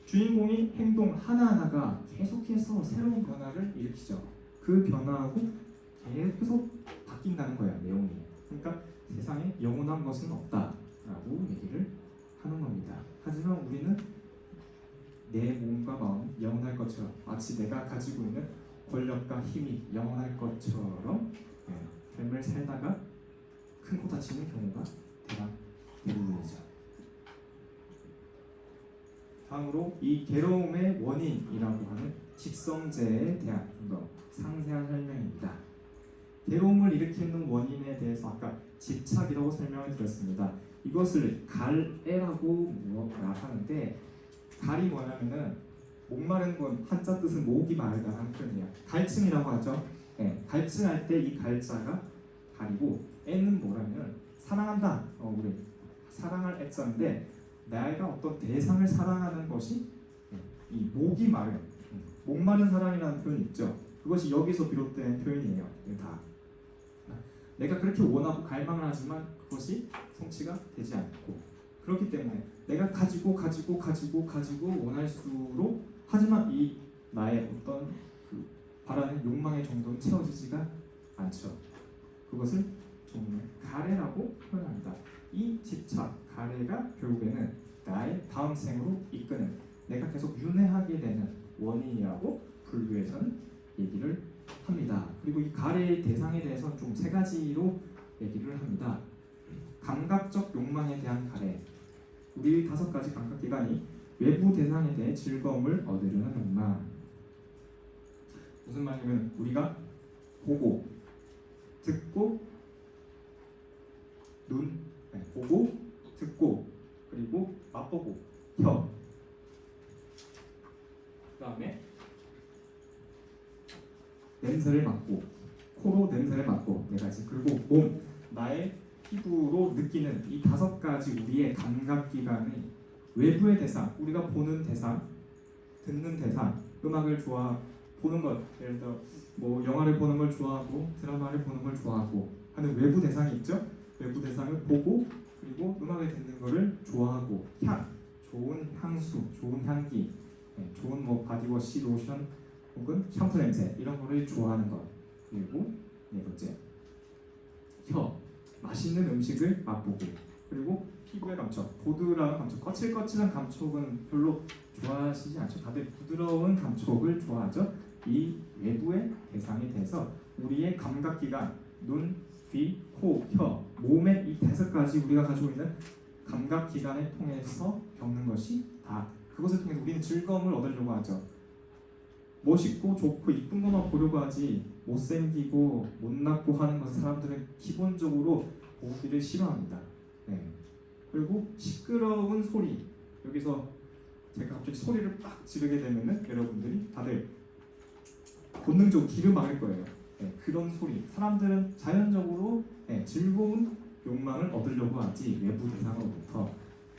주인공이 행동 하나하나가 계속해서 새로운 변화를 일으키죠. 그 변화하고 계속 바뀐다는 거예요, 내용이. 그러니까 세상에 영원한 것은 없다라고 얘기를 하는 겁니다. 하지만 우리는 내 몸과 마음이 영원할 것처럼 마치 내가 가지고 있는 권력과 힘이 영원할 것처럼 삶을 살다가 큰 코 다치는 경우가 대부분이죠. 다음으로 이 괴로움의 원인이라고 하는 집성제에 대한 좀 더 상세한 설명입니다. 괴로움을 일으키는 원인에 대해서 아까 집착이라고 설명을 드렸습니다. 이것을 갈애라고 하는데 갈이 뭐냐면은 목마른 건 한자 뜻은 목이 마르다라는 표현이에요. 갈증이라고 하죠. 갈증할 때 이 갈자가 갈이고 애는 뭐라면 사랑한다. 우리 사랑할 애자인데 내가 어떤 대상을 사랑하는 것이 이 목이 마른 목마른 사랑이라는 표현이 있죠. 그것이 여기서 비롯된 표현이에요. 다 내가 그렇게 원하고 갈망을 하지만 그것이 성취가 되지 않고 그렇기 때문에 내가 가지고 원할수록 하지만 이 나의 어떤 그 바라는 욕망의 정도는 채워지지가 않죠. 그것을 정말 가래라고 표현합니다. 이 집착, 가래가 결국에는 나의 다음 생으로 이끄는 내가 계속 윤회하게 되는 원인이라고 불교에서는 얘기를 합니다. 그리고 이 가래의 대상에 대해서는 좀 3가지로 얘기를 합니다. 감각적 욕망에 대한 가래. 우리 5가지 감각기관이 외부 대상에 대해 즐거움을 얻으려는 욕망. 무슨 말이냐면 우리가 보고, 듣고, 보고, 듣고, 그리고 맛보고, 혀. 그 다음에 냄새를 맡고, 코로 냄새를 맡고 4가지. 그리고 몸, 나의 피부로 느끼는 이 5가지 우리의 감각기관이 외부의 대상, 우리가 보는 대상, 듣는 대상, 음악을 보는 것, 예를 들어 영화를 보는 걸 좋아하고 드라마를 보는 걸 좋아하고 하는 외부 대상이 있죠. 외부 대상을 보고 그리고 음악을 듣는 거를 좋아하고 좋은 향수, 좋은 향기, 좋은 뭐 바디워시, 로션 혹은 샴푸 냄새 이런 거를 좋아하는 것. 그리고 네 번째, 맛있는 음식을 맛보고, 그리고 피부의 감촉, 보드라운 감촉, 거칠거칠한 감촉은 별로 좋아하시지 않죠. 다들 부드러운 감촉을 좋아하죠. 이 외부의 대상에 대해서 우리의 감각기관, 눈, 귀, 코, 혀, 몸의 이 5가지 우리가 가지고 있는 감각기관을 통해서 겪는 것이 다, 그것을 통해서 우리는 즐거움을 얻으려고 하죠. 멋있고 좋고 이쁜 것만 보려고 하지, 못생기고 못났고 하는 것을 사람들은 기본적으로 보기를 싫어합니다. 그리고 시끄러운 소리, 여기서 제가 갑자기 소리를 빡 지르게 되면은 여러분들이 다들 본능적으로 귀를 막을 거예요. 그런 소리, 사람들은 자연적으로 즐거운 욕망을 얻으려고 하지 외부 대상으로부터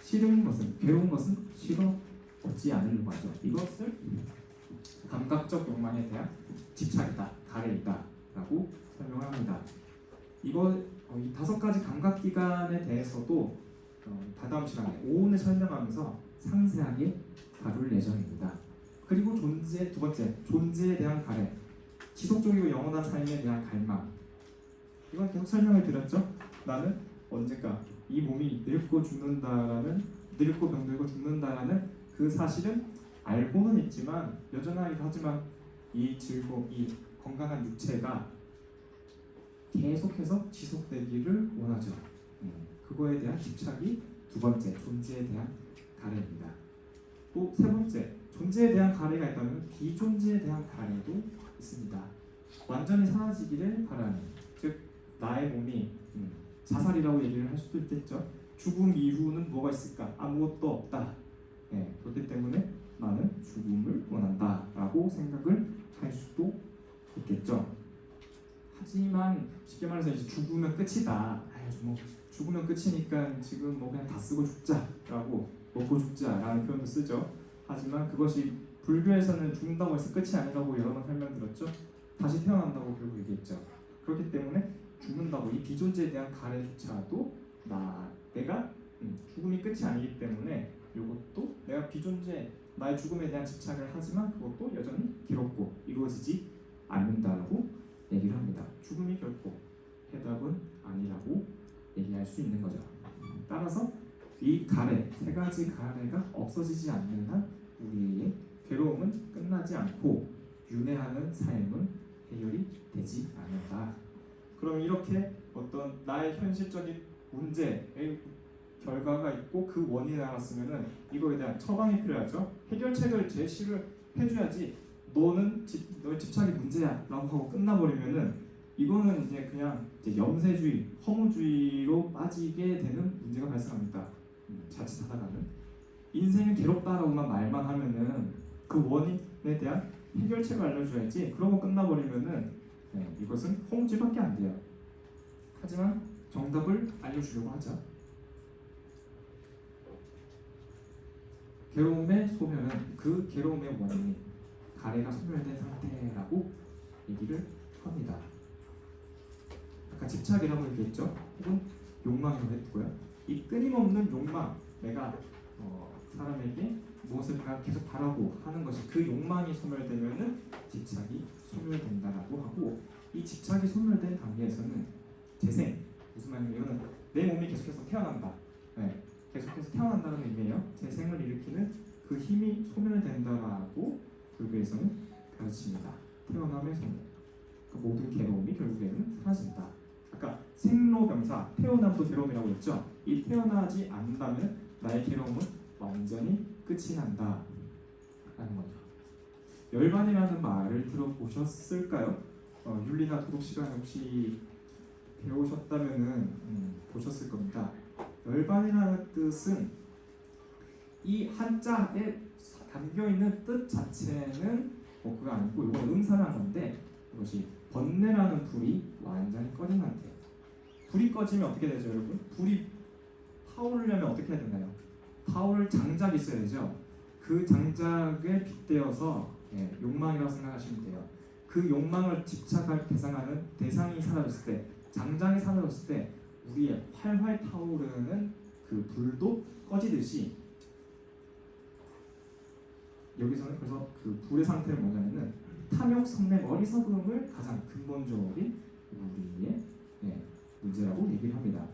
싫은 것은, 괴로운 것은 싫어 얻지 않으려고 하죠. 이것을 감각적 욕망에 대한 집착이다, 가래이다 라고 설명합니다. 이 5가지 감각기관에 대해서도 다다음 시간에 오온을 설명하면서 상세하게 다룰 예정입니다. 그리고 두 번째, 존재에 대한 가래, 지속적이고 영원한 삶에 대한 갈망. 이건 계속 설명을 드렸죠. 나는 언젠가 이 몸이 늙고 병들고 죽는다라는 그 사실은 알고는 있지만 여전하기도 하지만 이 즐거움, 이 건강한 육체가 계속해서 지속되기를 원하죠. 그거에 대한 집착이 두 번째, 존재에 대한 가래입니다. 또 세 번째, 존재에 대한 가래가 있다면 비존재에 대한 가래도 있습니다. 완전히 사라지기를 바라는, 즉 나의 몸이 자살이라고 얘기를 할 수도 있겠죠. 죽음 이후는 뭐가 있을까? 아무것도 없다. 그렇기 때문에 나는 죽음을 원한다 라고 생각을 할 수도 있겠죠. 하지만 쉽게 말해서 이제 죽으면 끝이다. 죽으면 끝이니까 지금 뭐 그냥 다 쓰고 죽자라고, 먹고 죽자라는 표현도 쓰죠. 하지만 그것이 불교에서는 죽는다고 해서 끝이 아니라고 여러 번 설명드렸죠. 다시 태어난다고 결국 얘기했죠. 그렇기 때문에 죽는다고, 이 비존재에 대한 가래조차도 내가 죽음이 끝이 아니기 때문에 이것도 내가 비존재, 나의 죽음에 대한 집착을 하지만 그것도 여전히 괴롭고 이루어지지 않는다라고 얘기를 합니다. 죽음이 결코 해답은 아니라고 얘기할 수 있는 거죠. 따라서 이 가래, 3가지 가래가 없어지지 않는 한 우리의 괴로움은 끝나지 않고 윤회하는 삶은 해결이 되지 않는다. 그럼 이렇게 어떤 나의 현실적인 문제의 결과가 있고 그 원인을 알았으면은 이거에 대한 처방이 필요하죠. 해결책을 제시를 해줘야지. 너의 집착이 문제야 라고 하고 끝나버리면은 이거는 이제 그냥 염세주의, 허무주의로 빠지게 되는 문제가 발생합니다. 자칫하다가는 인생은 괴롭다라고만 말만 하면은 그 원인에 대한 해결책을 알려줘야지. 그러고 끝나버리면은 이것은 허무주의밖에 안 돼요. 하지만 정답을 알려주려고 하죠. 괴로움의 소멸은 그 괴로움의 원인이 가래가 소멸된 상태라고 얘기를 합니다. 아까 집착이라고 얘기했죠. 혹은 욕망이라고 했고요. 이 끊임없는 욕망, 내가 사람에게 무엇을 계속 바라고 하는 것이, 그 욕망이 소멸되면은 집착이 소멸된다라고 하고, 이 집착이 소멸된 단계에서는 재생, 무슨 말이냐면 이거는 내 몸이 계속해서 태어난다. 계속해서 태어난다는 의미예요. 재생을 일으키는 그 힘이 소멸된다라고 불교에서는 가르칩니다. 태어남의 소멸. 그러니까 모든 괴로움이 결국에는 사라진다. 아까 생로병사, 태어남도 괴로움이라고 했죠. 이 태어나지 않는다면 나의 괴로움은 완전히 끝이 난다 라는 거죠. 열반이라는 말을 들어보셨을까요? 윤리나 도덕 시간에 혹시 배우셨다면은 보셨을 겁니다. 열반이라는 뜻은 이 한자에 담겨있는 뜻 자체는 그거 아니고 이건 음사라는 건데, 이것이 번뇌라는 불이 완전히 꺼진 상태예요. 불이 꺼지면 어떻게 되죠, 여러분? 불이 타오르려면 어떻게 해야 되나요? 타오를 장작이 있어야 되죠. 그 장작에 빗대어서 욕망이라고 생각하시면 돼요. 그 욕망을 집착할 대상이 사라졌을 때, 장작이 사라졌을 때 우리의 활활 타오르는 그 불도 꺼지듯이 여기서는 그래서 그 불의 상태를 뭐냐면은 탐욕, 성냄, 어리석음을 가장 근본적인 우리의 문제라고 얘기를 합니다.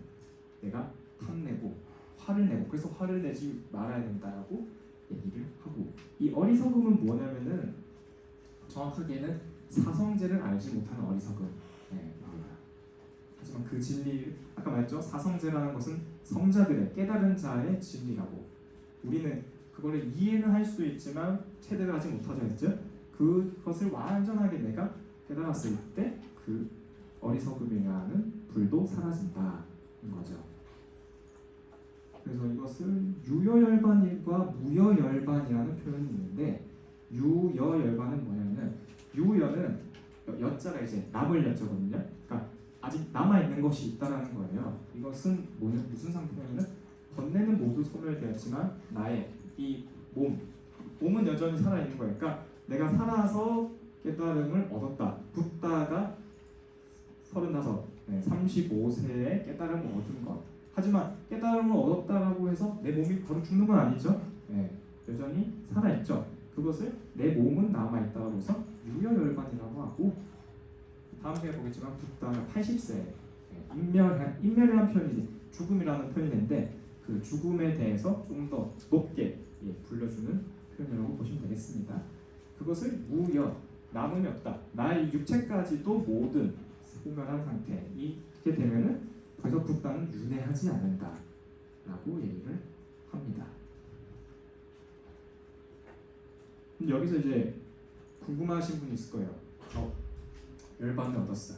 내가 탐내고 화를 내고 그래서 화를 내지 말아야 된다라고 얘기를 하고 이 어리석음은 뭐냐면은 정확하게는 사성제를 알지 못하는 어리석음입니다. 하지만 그 진리 아까 말했죠. 사성제라는 것은 성자들의 깨달은 자의 진리라고 우리는 그거를 이해는 할 수 있지만 체득하지 못하죠 했죠. 그것을 완전하게 내가 깨달았을 때 그 어리석음이라는 불도 사라진다는 거죠. 그래서 이것을 유여열반과 무여열반이라는 표현이 있는데 유여열반은 뭐냐면은 유여는 여자가 이제 남을 여자거든요. 그러니까 아직 남아 있는 것이 있다라는 거예요. 이것은 무슨 상태냐면은 번뇌는 모두 소멸되었지만 나의 이 몸은 여전히 살아 있는 거예요. 그러니까 내가 살아서 깨달음을 얻었다. 붓다가 35세에 깨달음을 얻은 것. 하지만 깨달음을 얻었다라고 해서 내 몸이 바로 죽는 건 아니죠. 여전히 살아있죠. 그것을 내 몸은 남아있다고 해서 유여열반이라고 하고 다음 시간에 보겠지만 붓다가 80세 인멸이라는 표현이 죽음이라는 표현인데 그 죽음에 대해서 좀 더 높게 불려주는 표현이라고 보시면 되겠습니다. 그것을 무여 남음이 없다. 나의 육체까지도 모든 소멸한 상태 이렇게 되면은 그래서 붓다는 윤회하지 않는다라고 얘기를 합니다. 여기서 이제 궁금하신 분이 있을 거예요. 열반을 얻었어.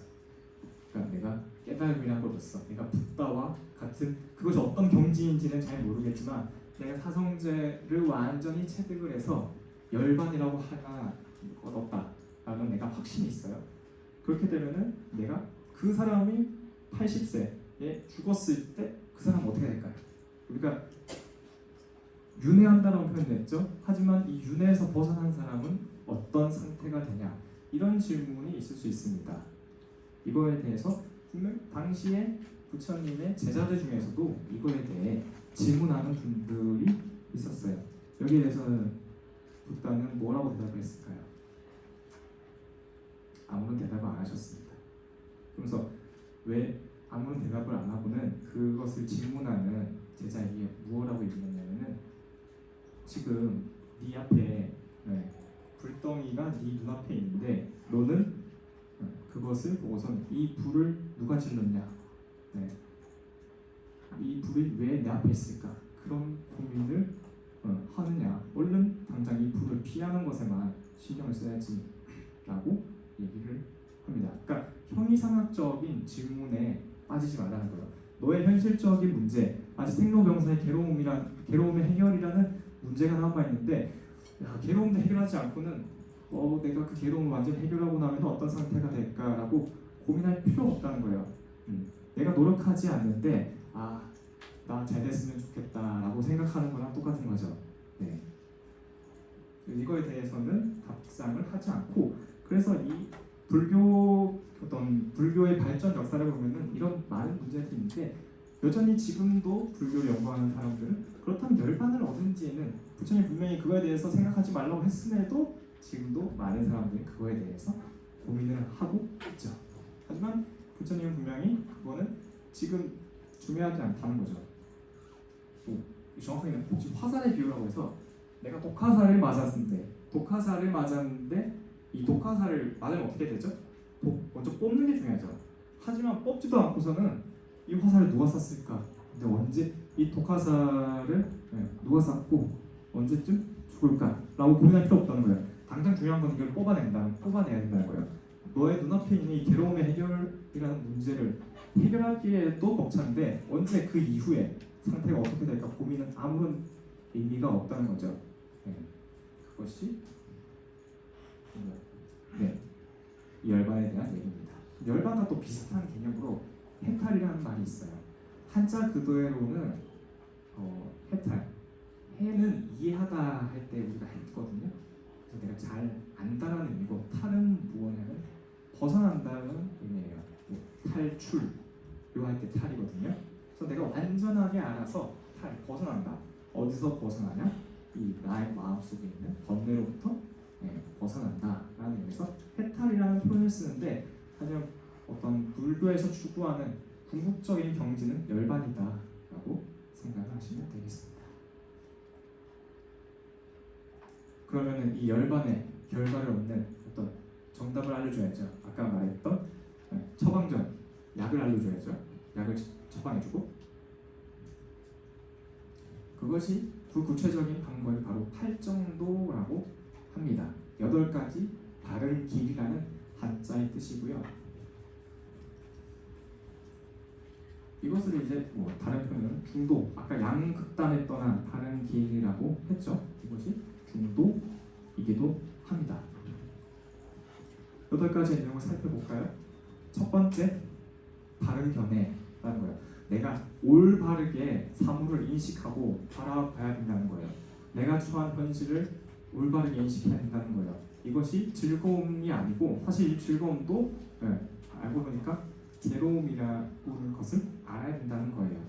그러니까 내가 깨달음이라는 걸 얻었어. 내가 붓다와 같은 그것이 어떤 경지인지는 잘 모르겠지만 내가 사성제를 완전히 체득을 해서 열반이라고 하나 얻었다라는 내가 확신이 있어요. 그렇게 되면은 내가 그 사람이 80세에 죽었을 때 그 사람은 어떻게 될까요? 우리가 윤회한다라고 표현했죠. 하지만 이 윤회에서 벗어난 사람은 어떤 상태가 되냐? 이런 질문이 있을 수 있습니다. 이거에 대해서 분명 당시에 부처님의 제자들 중에서도 이거에 대해 질문하는 분들이 있었어요. 여기에 대해서는 붓다는 뭐라고 대답을 했을까요? 아무런 대답을 안 하셨습니다. 그래서 왜 아무런 대답을 안 하고는 그것을 질문하는 제자에게 무엇라고 얘기했냐면은 지금 네 앞에 불덩이가 네 눈앞에 있는데 너는 그것을 보고선 이 불을 누가 질렀냐? 이 불이 왜 내 앞에 있을까? 그런 고민을 하느냐? 얼른 당장 이 불을 피하는 것에만 신경을 써야지 라고 얘기를 합니다. 그러니까 형이상학적인 질문에 빠지지 말라는 거예요. 너의 현실적인 문제, 아직 생로병사의 괴로움의 해결이라는 문제가 남아 있는데 괴로움도 해결하지 않고는 내가 그 괴로움을 완전히 해결하고 나면 어떤 상태가 될까라고 고민할 필요 없다는 거예요. 내가 노력하지 않는데 나 잘 됐으면 좋겠다라고 생각하는 거랑 똑같은 거죠. 이거에 대해서는 답상을 하지 않고 그래서 이 불교의 발전 역사를 보면은 이런 많은 문제들이 있는데 여전히 지금도 불교를 연구하는 사람들은 그렇다면 열반을 얻은지에는 부처님 분명히 그거에 대해서 생각하지 말라고 했음에도 지금도 많은 사람들이 그거에 대해서 고민을 하고 있죠. 하지만 부처님은 분명히 그거는 지금 중요하지 않다는 거죠. 정확하게는 지금 화살의 비유라고 해서 내가 독화살을 맞았는데 이 독화살을 맞으면 어떻게 되죠? 먼저 뽑는 게 중요하죠. 하지만 뽑지도 않고서는 이 화살을 누가 쐈을까? 근데 언제 이 독화살을 누가 쐈고 언제쯤 죽을까? 라고 고민할 필요 없다는 거예요. 당장 중요한 건 이걸 뽑아내야 된다는 거예요. 너의 눈앞에 있는 이 괴로움의 해결이라는 문제를 해결하기에도 벅찬데 언제 그 이후에 상태가 어떻게 될까 고민은 아무런 의미가 없다는 거죠. 그것이 이 열반에 대한 얘기입니다. 열반과 또 비슷한 개념으로 해탈이라는 말이 있어요. 한자 그대로는 해탈, 해는 이해하다 할 때 우리가 했거든요. 그래서 내가 잘 안다라는 의미고 탈은 무엇냐면 벗어난다는 의미예요. 탈출, 할 때 탈이거든요. 그래서 내가 완전하게 알아서 벗어난다. 어디서 벗어나냐? 이 나의 마음속에 있는 번뇌로부터 벗어난다라는 의미에서 해탈이라는 표현을 쓰는데, 하지만 어떤 불교에서 추구하는 궁극적인 경지는 열반이다라고 생각을 하시면 되겠습니다. 그러면은 이 열반의 결과를 얻는 어떤 정답을 알려줘야죠. 아까 말했던 처방전, 약을 알려줘야죠. 약을 처방해주고, 그것이 그 구체적인 방법이 바로 팔정도라고 합니다. 8가지 바른 길이라는 한자의 뜻이고요. 이것을 이제 다른 표현은 중도, 아까 양극단에 떠난 바른 길이라고 했죠. 이것이 중도이기도 합니다. 8가지의 내용을 살펴볼까요? 첫 번째, 바른 견해라는 거예요. 내가 올바르게 사물을 인식하고 바라봐야 된다는 거예요. 내가 처한 현실을 올바르게 인식해야 된다는 거예요. 이것이 즐거움이 아니고, 사실 이 즐거움도 알고 보니까 괴로움이라는 것을 알아야 된다는 거예요.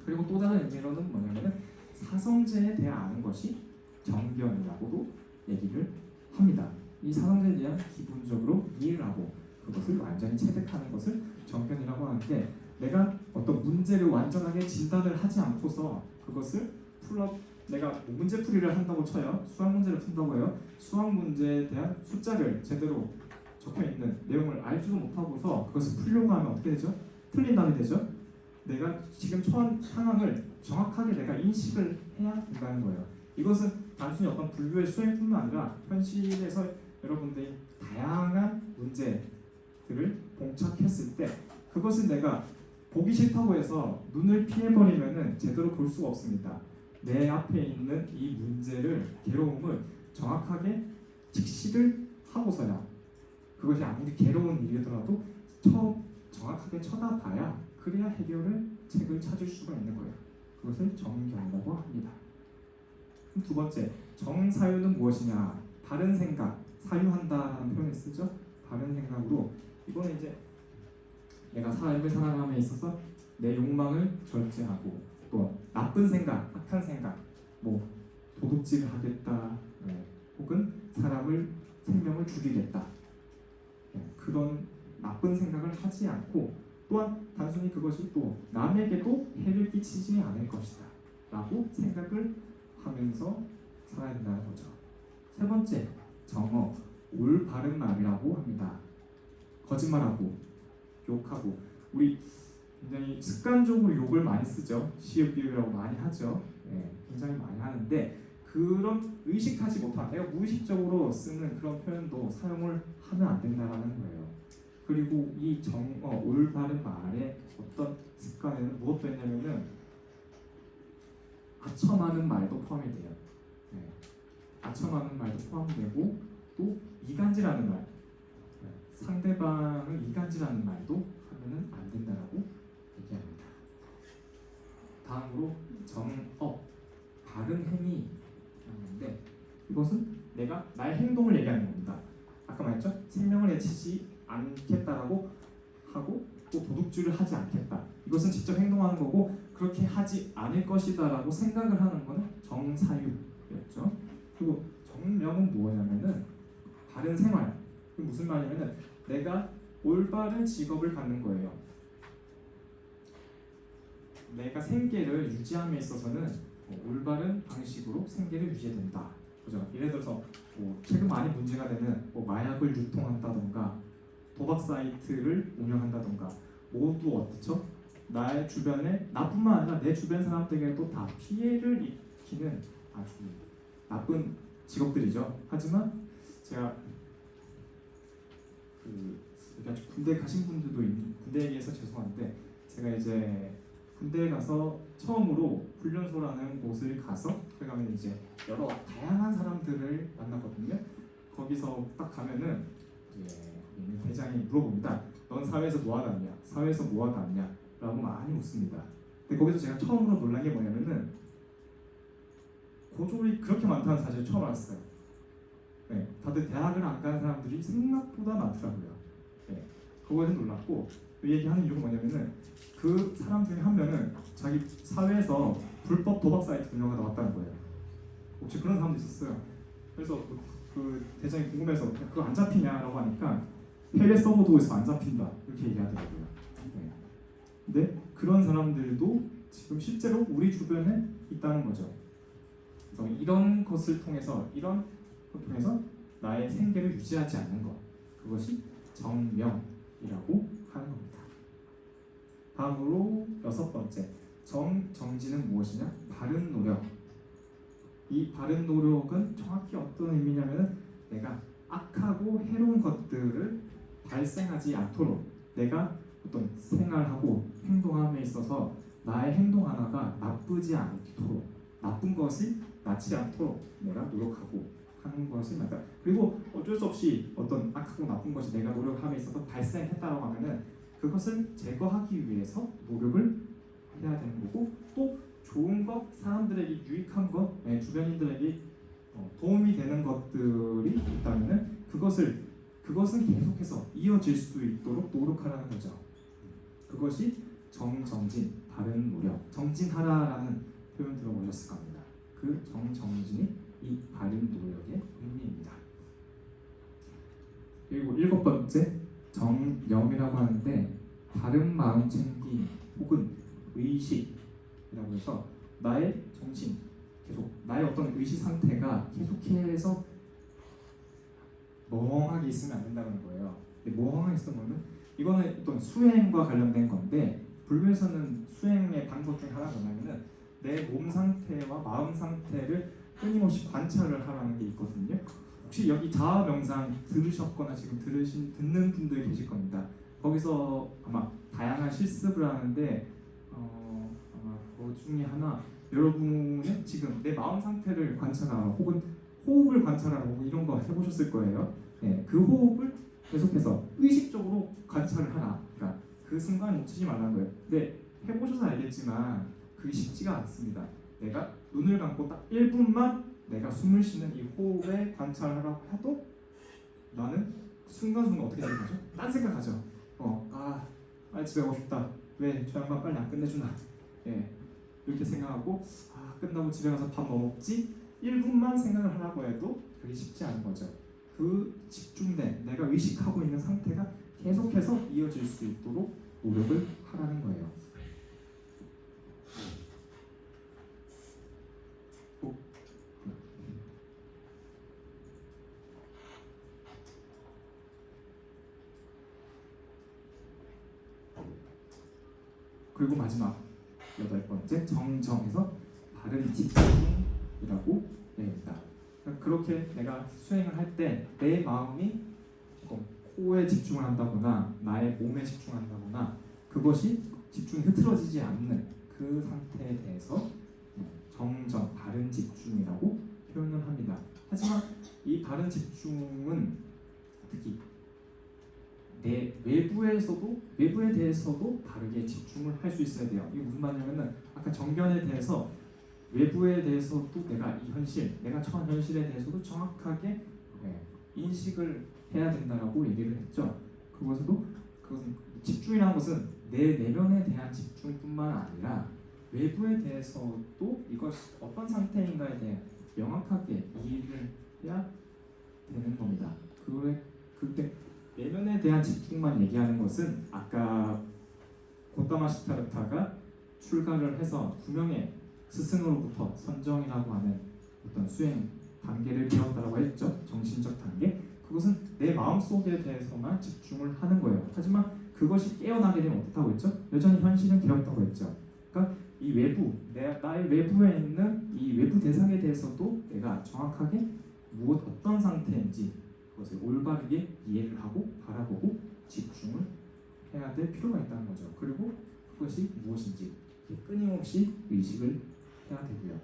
그리고 또 다른 의미로는 뭐냐면은 사성제에 대해 아는 것이 정견이라고도 얘기를 합니다. 이 사성제에 대한 기본적으로 이해를 하고 그것을 완전히 체득하는 것을 정견이라고 하는데, 내가 어떤 문제를 완전하게 진단을 하지 않고서 그것을 내가 문제풀이를 한다고 쳐요. 수학 문제를 푼다고 해요. 수학 문제에 대한 숫자를 제대로 적혀있는 내용을 알지도 못하고서 그것을 풀려고 하면 어떻게 되죠? 틀린 답이 되죠? 내가 지금 처한 상황을 정확하게 내가 인식을 해야 된다는 거예요. 이것은 단순히 어떤 불교의 수행뿐만 아니라 현실에서 여러분들이 다양한 문제들을 봉착했을 때 그것을 내가 보기 싫다고 해서 눈을 피해버리면은 제대로 볼 수가 없습니다. 내 앞에 있는 이 문제를, 괴로움을 정확하게 직시를 하고서야, 그것이 아무리 괴로운 일이더라도 정확하게 쳐다봐야 그래야 해결을 책을 찾을 수가 있는 거예요. 그것을 정견이라고 합니다. 두 번째, 정사유는 무엇이냐? 바른 생각, 사유한다라는 표현을 쓰죠. 바른 생각으로, 이거는 이제 내가 삶을 살아감에 있어서 내 욕망을 절제하고, 또 나쁜 생각, 악한 생각, 도둑질을 하겠다, 혹은 생명을 죽이겠다, 그런 나쁜 생각을 하지 않고, 또한 단순히 그것이 또 남에게도 해를 끼치지 않을 것이다 라고 생각을 하면서 살아야 된다는 거죠. 세 번째, 정어, 올바른 말이라고 합니다. 거짓말하고 욕하고, 우리 굉장히 습관적으로 욕을 많이 쓰죠. 시읍비읍이라고 많이 하죠. 굉장히 많이 하는데, 그런 의식하지 못한, 내가 무의식적으로 쓰는 그런 표현도 사용을 하면 안 된다는 거예요. 그리고 이 정어, 올바른 말의 어떤 습관에는 무엇도 있냐면은 아첨하는 말도 포함이 돼요. 아첨하는 말도 포함되고, 또 이간질하는 말, 상대방을 이간질하는 말도 하면은 안 된다라고 얘기합니다. 다음으로 정업, 바른 행위인데, 이것은 내가 나의 행동을 얘기하는 겁니다. 아까 말했죠? 생명을 해치지 않겠다라고 하고, 또 도둑질을 하지 않겠다. 이것은 직접 행동하는 거고, 그렇게 하지 않을 것이다라고 생각을 하는 것은 정사유였죠. 그리고 정명은 뭐냐면은 바른 생활. 그게 무슨 말이냐면은 내가 올바른 직업을 갖는 거예요. 내가 생계를 유지함에 있어서는 올바른 방식으로 생계를 유지해야 된다. 그죠? 예를 들어서 최근 많이 문제가 되는 마약을 유통한다던가 도박 사이트를 운영한다던가, 모두 어떻죠? 나의 주변에, 나뿐만 아니라 내 주변 사람들에게도 다 피해를 입히는 아주 나쁜 직업들이죠. 하지만 제가 군대 가신 분들도 군대 얘기해서 죄송한데, 제가 이제 군대에 가서 처음으로 훈련소라는 곳을 가서, 그래 가면 이제 여러 다양한 사람들을 만나거든요. 거기서 딱 가면은 이제 대장이 물어봅니다. 넌 사회에서 뭐 하다 왔냐? 사회에서 뭐 하다 왔냐? 라고 많이 묻습니다. 근데 거기서 제가 처음으로 놀란 게 뭐냐면은 고졸이 그렇게 많다는 사실을 처음 알았어요. 다들 대학을 안 간 사람들이 생각보다 많더라고요. 그거에 놀랐고 이 얘기하는 이유가 뭐냐면은 그 사람 중에 한 명은 자기 사회에서 불법 도박 사이트 운영하다 왔다는 거예요. 혹시 그런 사람도 있었어요. 그래서 그 대장이 궁금해서 그거 안 잡히냐라고 하니까 해외 서버도에서 안 잡힌다 이렇게 얘기하더라고요. 네. 근데 그런 사람들도 지금 실제로 우리 주변에 있다는 거죠. 그래서 이런 것을 통해서 나의 생계를 유지하지 않는 것, 그것이 정명이라고 하는 겁니다. 다음으로 6번째, 정지는 무엇이냐? 바른 노력. 이 바른 노력은 정확히 어떤 의미냐면은 내가 악하고 해로운 것들을 발생하지 않도록 내가 어떤 생활하고 행동함에 있어서 나의 행동 하나가 나쁘지 않도록, 나쁜 것이 낫지 않도록 내가 노력하고 하는 것을 말다. 그리고 어쩔 수 없이 어떤 악하고 나쁜 것이 내가 노력함에 있어서 발생했다고 하면은 그것을 제거하기 위해서 노력을 해야 되는 거고, 또 좋은 것, 사람들에게 유익한 것, 주변인들에게 도움이 되는 것들이 있다면은 그것은 계속해서 이어질 수 있도록 노력하라는 거죠. 그것이 정진, 바른 노력, 정진하라라는 표현 들어보셨을 겁니다. 그 정진이 이 바른 노력의 의미입니다. 그리고 7번째, 정념이라고 하는데 바른 마음 챙김 혹은 의식이라고 해서 나의 정신, 계속 나의 어떤 의식 상태가 계속해서 멍하게 있으면 안 된다는 거예요. 근데 멍하게 있으면 이거는 어떤 수행과 관련된 건데, 불교에서는 수행의 방법 중 하나가 뭐냐면은 내 몸 상태와 마음 상태를 끊임없이 관찰을 하라는 게 있거든요. 혹시 여기 자아 명상 들으셨거나 지금 듣는 분들이 계실 겁니다. 거기서 아마 다양한 실습을 하는데 아마 그 중에 하나, 여러분은 지금 내 마음 상태를 관찰하라 혹은 호흡을 관찰하라 혹은 이런 거 해보셨을 거예요. 네, 그 호흡을 계속해서 의식적으로 관찰을 하라. 그러니까 그 순간 놓치지 말라는 거예요. 근데 해보셔서 알겠지만 그게 쉽지가 않습니다. 내가 눈을 감고 딱 1분만 내가 숨을 쉬는 이 호흡에 관찰하라고 해도 나는 순간순간 어떻게 되는 거죠? 딴 생각하죠. 빨리 집에 가고 싶다. 왜 저 양반 빨리 안 끝내주나? 예, 이렇게 생각하고 끝나고 집에 가서 밥 뭐 먹지? 1분만 생각을 하라고 해도 그게 쉽지 않은 거죠. 그 집중된 내가 의식하고 있는 상태가 계속해서 이어질 수 있도록 노력을 하라는 거예요. 그리고 마지막 8번째, 정정에서 바른 집중이라고 됩니다. 그렇게 내가 수행을 할 때 내 마음이 코에 집중을 한다거나 나의 몸에 집중한다거나 그것이 집중이 흐트러지지 않는 그 상태에 대해서 정정, 바른 집중이라고 표현을 합니다. 하지만 이 바른 집중은 특히 내 외부에 대해서도 바르게 집중을 할 수 있어야 돼요. 이게 무슨 말이냐면은 아까 정견에 대해서 외부에 대해서도 내가 이 현실, 내가 처한 현실에 대해서도 정확하게 인식을 해야 된다라고 얘기를 했죠. 그것은 집중이라는 것은 내 내면에 대한 집중뿐만 아니라 외부에 대해서도 이것이 어떤 상태인가에 대해 명확하게 이해를 해야 되는 겁니다. 그때 내면에 대한 집중만 얘기하는 것은 아까 고타마 시타르타가 출가를 해서 9명의 스승으로부터 선정이라고 하는 어떤 수행 단계를 배웠다고 했죠. 정신적 단계. 그것은 내 마음속에 대해서만 집중을 하는 거예요. 하지만 그것이 깨어나게 되면 어떻다고 했죠? 여전히 현실은 괴롭다고 했죠. 그러니까 이 외부, 나의 외부에 있는 이 외부 대상에 대해서도 내가 정확하게 어떤 상태인지 그것을 올바르게 이해를 하고 바라보고 집중을 해야 될 필요가 있다는 거죠. 그리고 그것이 무엇인지 끊임없이 의식을 해야 되고요.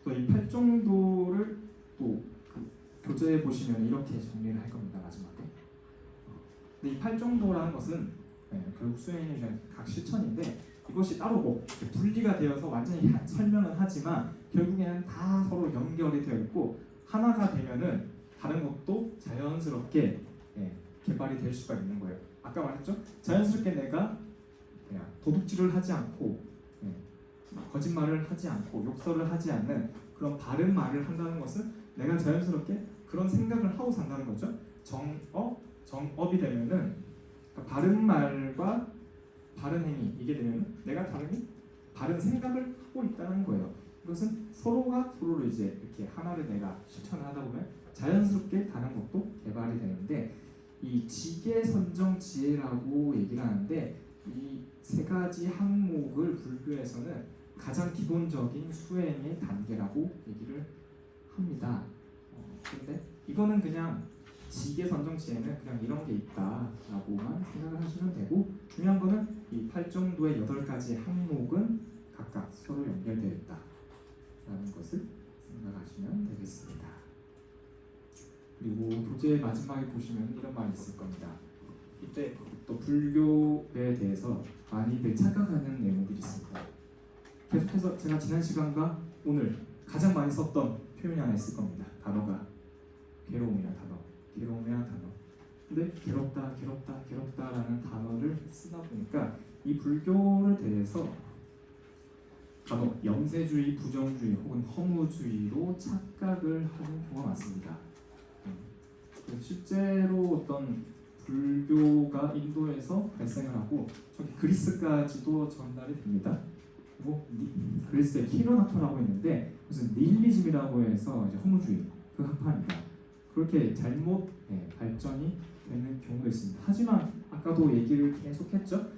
또 이 8정도를 또 교재에 보시면 이렇게 정리를 할 겁니다. 마지막에. 근데 이 8정도라는 것은 결국 수행에 대한 각 실천인데 이것이 따로 분리가 되어서 완전히 설명은 하지만 결국에는 다 서로 연결이 되어 있고 하나가 되면은 다른 것도 자연스럽게 개발이 될 수가 있는 거예요. 아까 말했죠? 자연스럽게 내가 그냥 도둑질을 하지 않고 거짓말을 하지 않고 욕설을 하지 않는 그런 바른 말을 한다는 것은 내가 자연스럽게 그런 생각을 하고 산다는 거죠. 정업이 되면은 그러니까 바른 말과 바른 행위 이게 되면 내가 바른 생각을 하고 있다는 거예요. 이것은 서로가 서로를 이제 이렇게 하나를 내가 실천을 하다 보면 자연스럽게 다른 것도 개발이 되는데 이 지계선정지혜라고 얘기를 하는데 이 세 가지 항목을 불교에서는 가장 기본적인 수행의 단계라고 얘기를 합니다. 그런데 이거는 그냥 지계선정지혜는 그냥 이런 게 있다라고만 생각을 하시면 되고 중요한 거는 이 8정도의 8가지 항목은 각각 서로 연결되어 있다라는 것을 생각하시면 되겠습니다. 그리고 교재 마지막에 보시면 이런 말이 있을 겁니다. 이때 또 불교에 대해서 많이들 착각하는 내용들이 있습니다. 계속해서 제가 지난 시간과 오늘 가장 많이 썼던 표현이 하나 있을 겁니다. 단어가 괴로움이라는 단어. 근데 괴롭다라는 단어를 쓰다 보니까 이 불교를 대해서 간혹 염세주의, 부정주의 혹은 허무주의로 착각을 하는 경우가 많습니다. 실제로 어떤 불교가 인도에서 발생을 하고 저기 그리스까지도 전달이 됩니다. 그리스의 키론 학파라고 있는데 무슨 니힐리즘이라고 해서 이제 허무주의 그 학파입니다. 그렇게 잘못 발전이 되는 경우도 있습니다. 하지만 아까도 얘기를 계속했죠.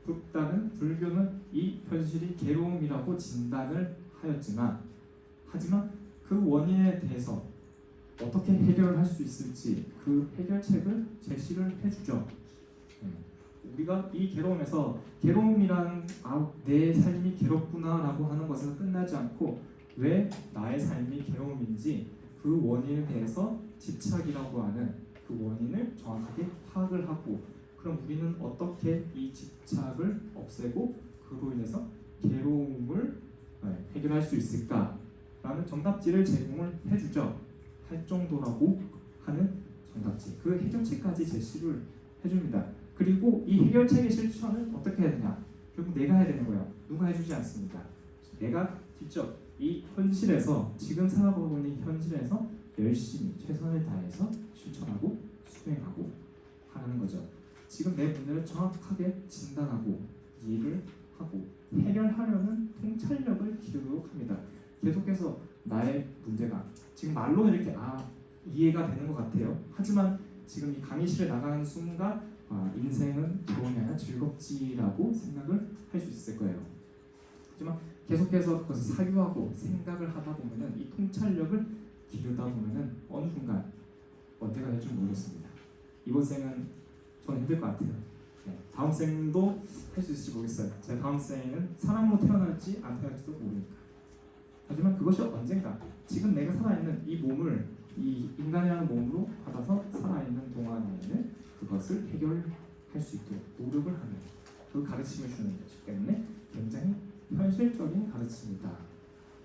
불교는 이 현실이 괴로움이라고 진단을 하지만 그 원인에 대해서 어떻게 해결을 할 수 있을지 그 해결책을 제시를 해주죠. 우리가 이 괴로움에서 괴로움이란 내 삶이 괴롭구나라고 하는 것에서 끝나지 않고 왜 나의 삶이 괴로움인지 그 원인에 대해서 집착이라고 하는 그 원인을 정확하게 파악을 하고 그럼 우리는 어떻게 이 집착을 없애고 그로 인해서 괴로움을 해결할 수 있을까라는 정답지를 제공을 해주죠. 8정도라고 하는 정답지 그 해결책까지 제시를 해줍니다. 그리고 이 해결책의 실천은 어떻게 해야 되냐? 결국 내가 해야 되는 거예요. 누가 해주지 않습니다. 내가 직접 이 현실에서 지금 살아가고 있는 현실에서 열심히 최선을 다해서 실천하고 수행하고 하라는 거죠. 지금 내 문제를 정확하게 진단하고 이해를 하고 해결하려는 통찰력을 기르도록 합니다. 계속해서 나의 문제가 지금 말로는 이렇게 이해가 되는 것 같아요. 하지만 지금 이 강의실에 나가는 순간 인생은 괴로움이 아니라 즐겁지라고 생각을 할 수 있을 거예요. 하지만 계속해서 그것을 사유하고 생각을 하다 보면은 이 통찰력을 기르다 보면은 어느 순간 언제가 될지 모르겠습니다. 이번 생은 저는 힘들 것 같아요. 다음 생도 할 수 있을지 모르겠어요. 제가 다음 생에는 사람으로 태어날지 안 태어날지도 모르니까. 하지만 그것이 언젠가 지금 내가 살아있는 이 몸을 이 인간이라는 몸으로 받아서 살아있는 동안에는 그것을 해결할 수 있도록 노력을 하는 그 가르침을 주는 것이기 때문에 굉장히 현실적인 가르침이다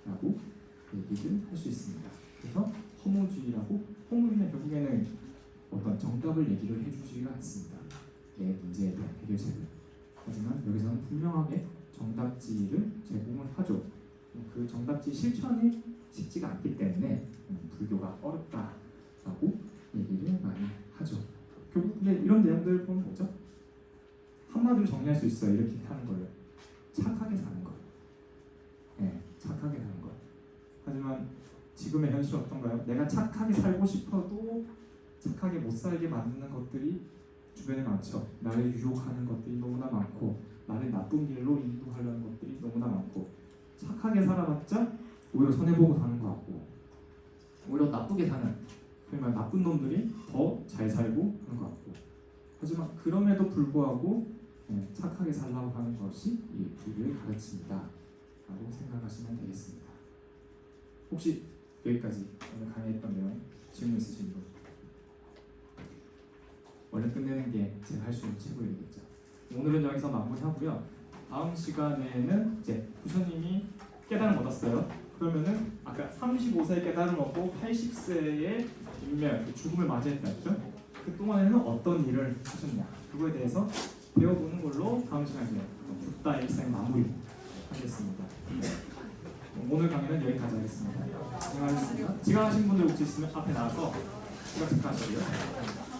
라고 얘기를 할 수 있습니다. 그래서 허무주의는 결국에는 어떤 정답을 얘기를 해주지가 않습니다. 내 문제에 대한 해결책을. 하지만 여기서는 분명하게 정답지를 제공을 하죠. 그 정답지 실천이 쉽지가 않기 때문에 불교가 어렵다라고 얘기를 많이 하죠. 결국 근데 이런 내용들을 보면 뭐죠? 한마디로 정리할 수 있어요. 이렇게 하는 거예요. 착하게 사는 거. 착하게 사는 거. 하지만 지금의 현실은 어떤가요? 내가 착하게 살고 싶어도 착하게 못 살게 만드는 것들이 주변에 많죠. 나를 유혹하는 것들이 너무나 많고 나를 나쁜 길로 인도하려는 것들이 너무나 많고 착하게 살아봤자 오히려 손해보고 사는 것 같고 오히려 나쁘게 사는 그러니까 나쁜 놈들이 더 잘 살고 하는 것 같고 하지만 그럼에도 불구하고 착하게 살라고 하는 것이 이 불교의 가르침이다 라고 생각하시면 되겠습니다. 혹시 여기까지 오늘 강의했던 내용 질문 있으신 분? 원래 끝내는 게 제가 할 수 있는 최고의 일이겠죠. 오늘은 여기서 마무리하고요. 다음 시간에는 이제 부처님이 깨달음 얻었어요. 그러면은 아까 35세에 깨달음 얻고 80세에 인멸, 죽음을 맞이했다 했죠? 그 동안에는 어떤 일을 하셨냐? 그거에 대해서 배워보는 걸로 다음 시간에 붓다 일생 마무리 하겠습니다. 오늘 강의는 여기까지 하겠습니다. 지각하신 분들 혹시 있으면 앞에 나와서 지각 체크하시고요.